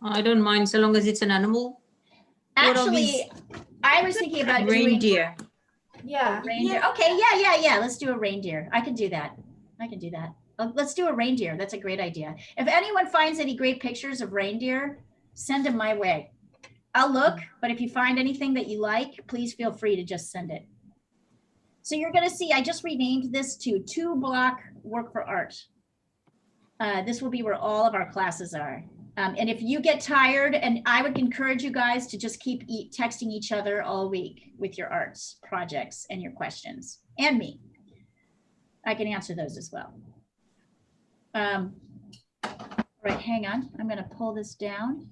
I don't mind so long as it's an animal. Actually, I was thinking about reindeer. Yeah. Reindeer. Okay, yeah. Let's do a reindeer. I can do that. Let's do a reindeer. That's a great idea. If anyone finds any great pictures of reindeer, send them my way. I'll look, but if you find anything that you like, please feel free to just send it. So you're going to see, I just renamed this to 2 block work for art. This will be where all of our classes are. And if you get tired, and I would encourage you guys to just keep texting each other all week with your arts projects and your questions, and me. I can answer those as well. Right, hang on. I'm going to pull this down.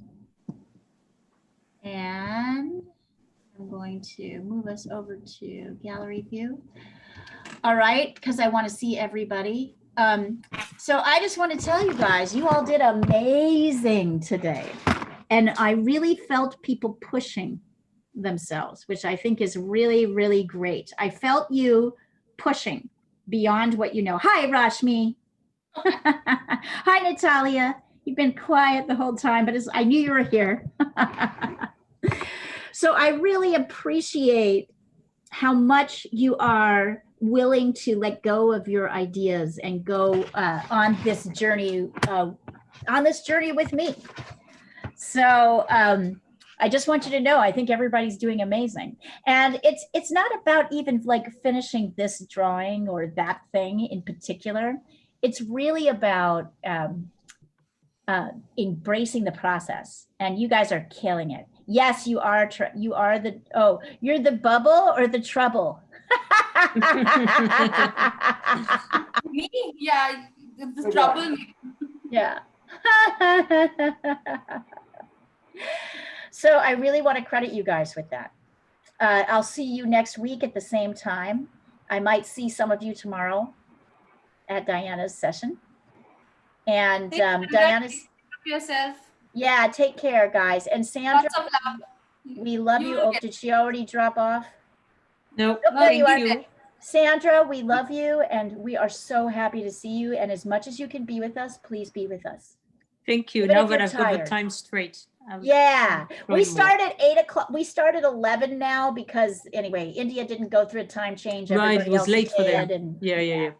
And I'm going to move us over to gallery view. All right, because I want to see everybody. So I just want to tell you guys, you all did amazing today. And I really felt people pushing themselves, which I think is really, really great. I felt you pushing beyond what you know. Hi, Rashmi. Hi, Natalia. You've been quiet the whole time, but I knew you were here. So I really appreciate how much you are willing to let go of your ideas and go on this journey with me. So I just want you to know, I think everybody's doing amazing. And it's not about even like finishing this drawing or that thing in particular. It's really about embracing the process, and you guys are killing it. Yes, you are you're the bubble or the trouble. Me? Yeah, the trouble. Yeah. So I really want to credit you guys with that. I'll see you next week at the same time. I might see some of you tomorrow at Diana's session. And Diana's yourself. Yeah, take care, guys. And Sandra, Lots of love. we love you. Oh, did she already drop off? Nope. Oh, there you are. You. Sandra, we love you, and we are so happy to see you. And as much as you can be with us, please be with us. Thank you. Even Now if that you're I've got the tired. time straight. Yeah, we more. start at 8 o'clock. We start at 11 now because anyway, India didn't go through a time change. Right, Everybody it was else late for them. did, and Yeah. yeah.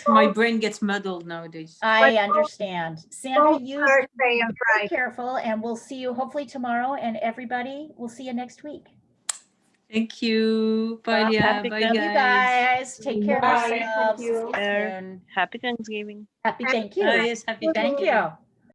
My brain gets muddled nowadays. I understand. Sandra, you be careful, and we'll see you hopefully tomorrow. And everybody, we'll see you next week. Thank you. Bye, Leah. Bye, Love you guys. Take care of Bye. yourselves. Happy Thanksgiving. Happy thank you. Yes, happy Thank you.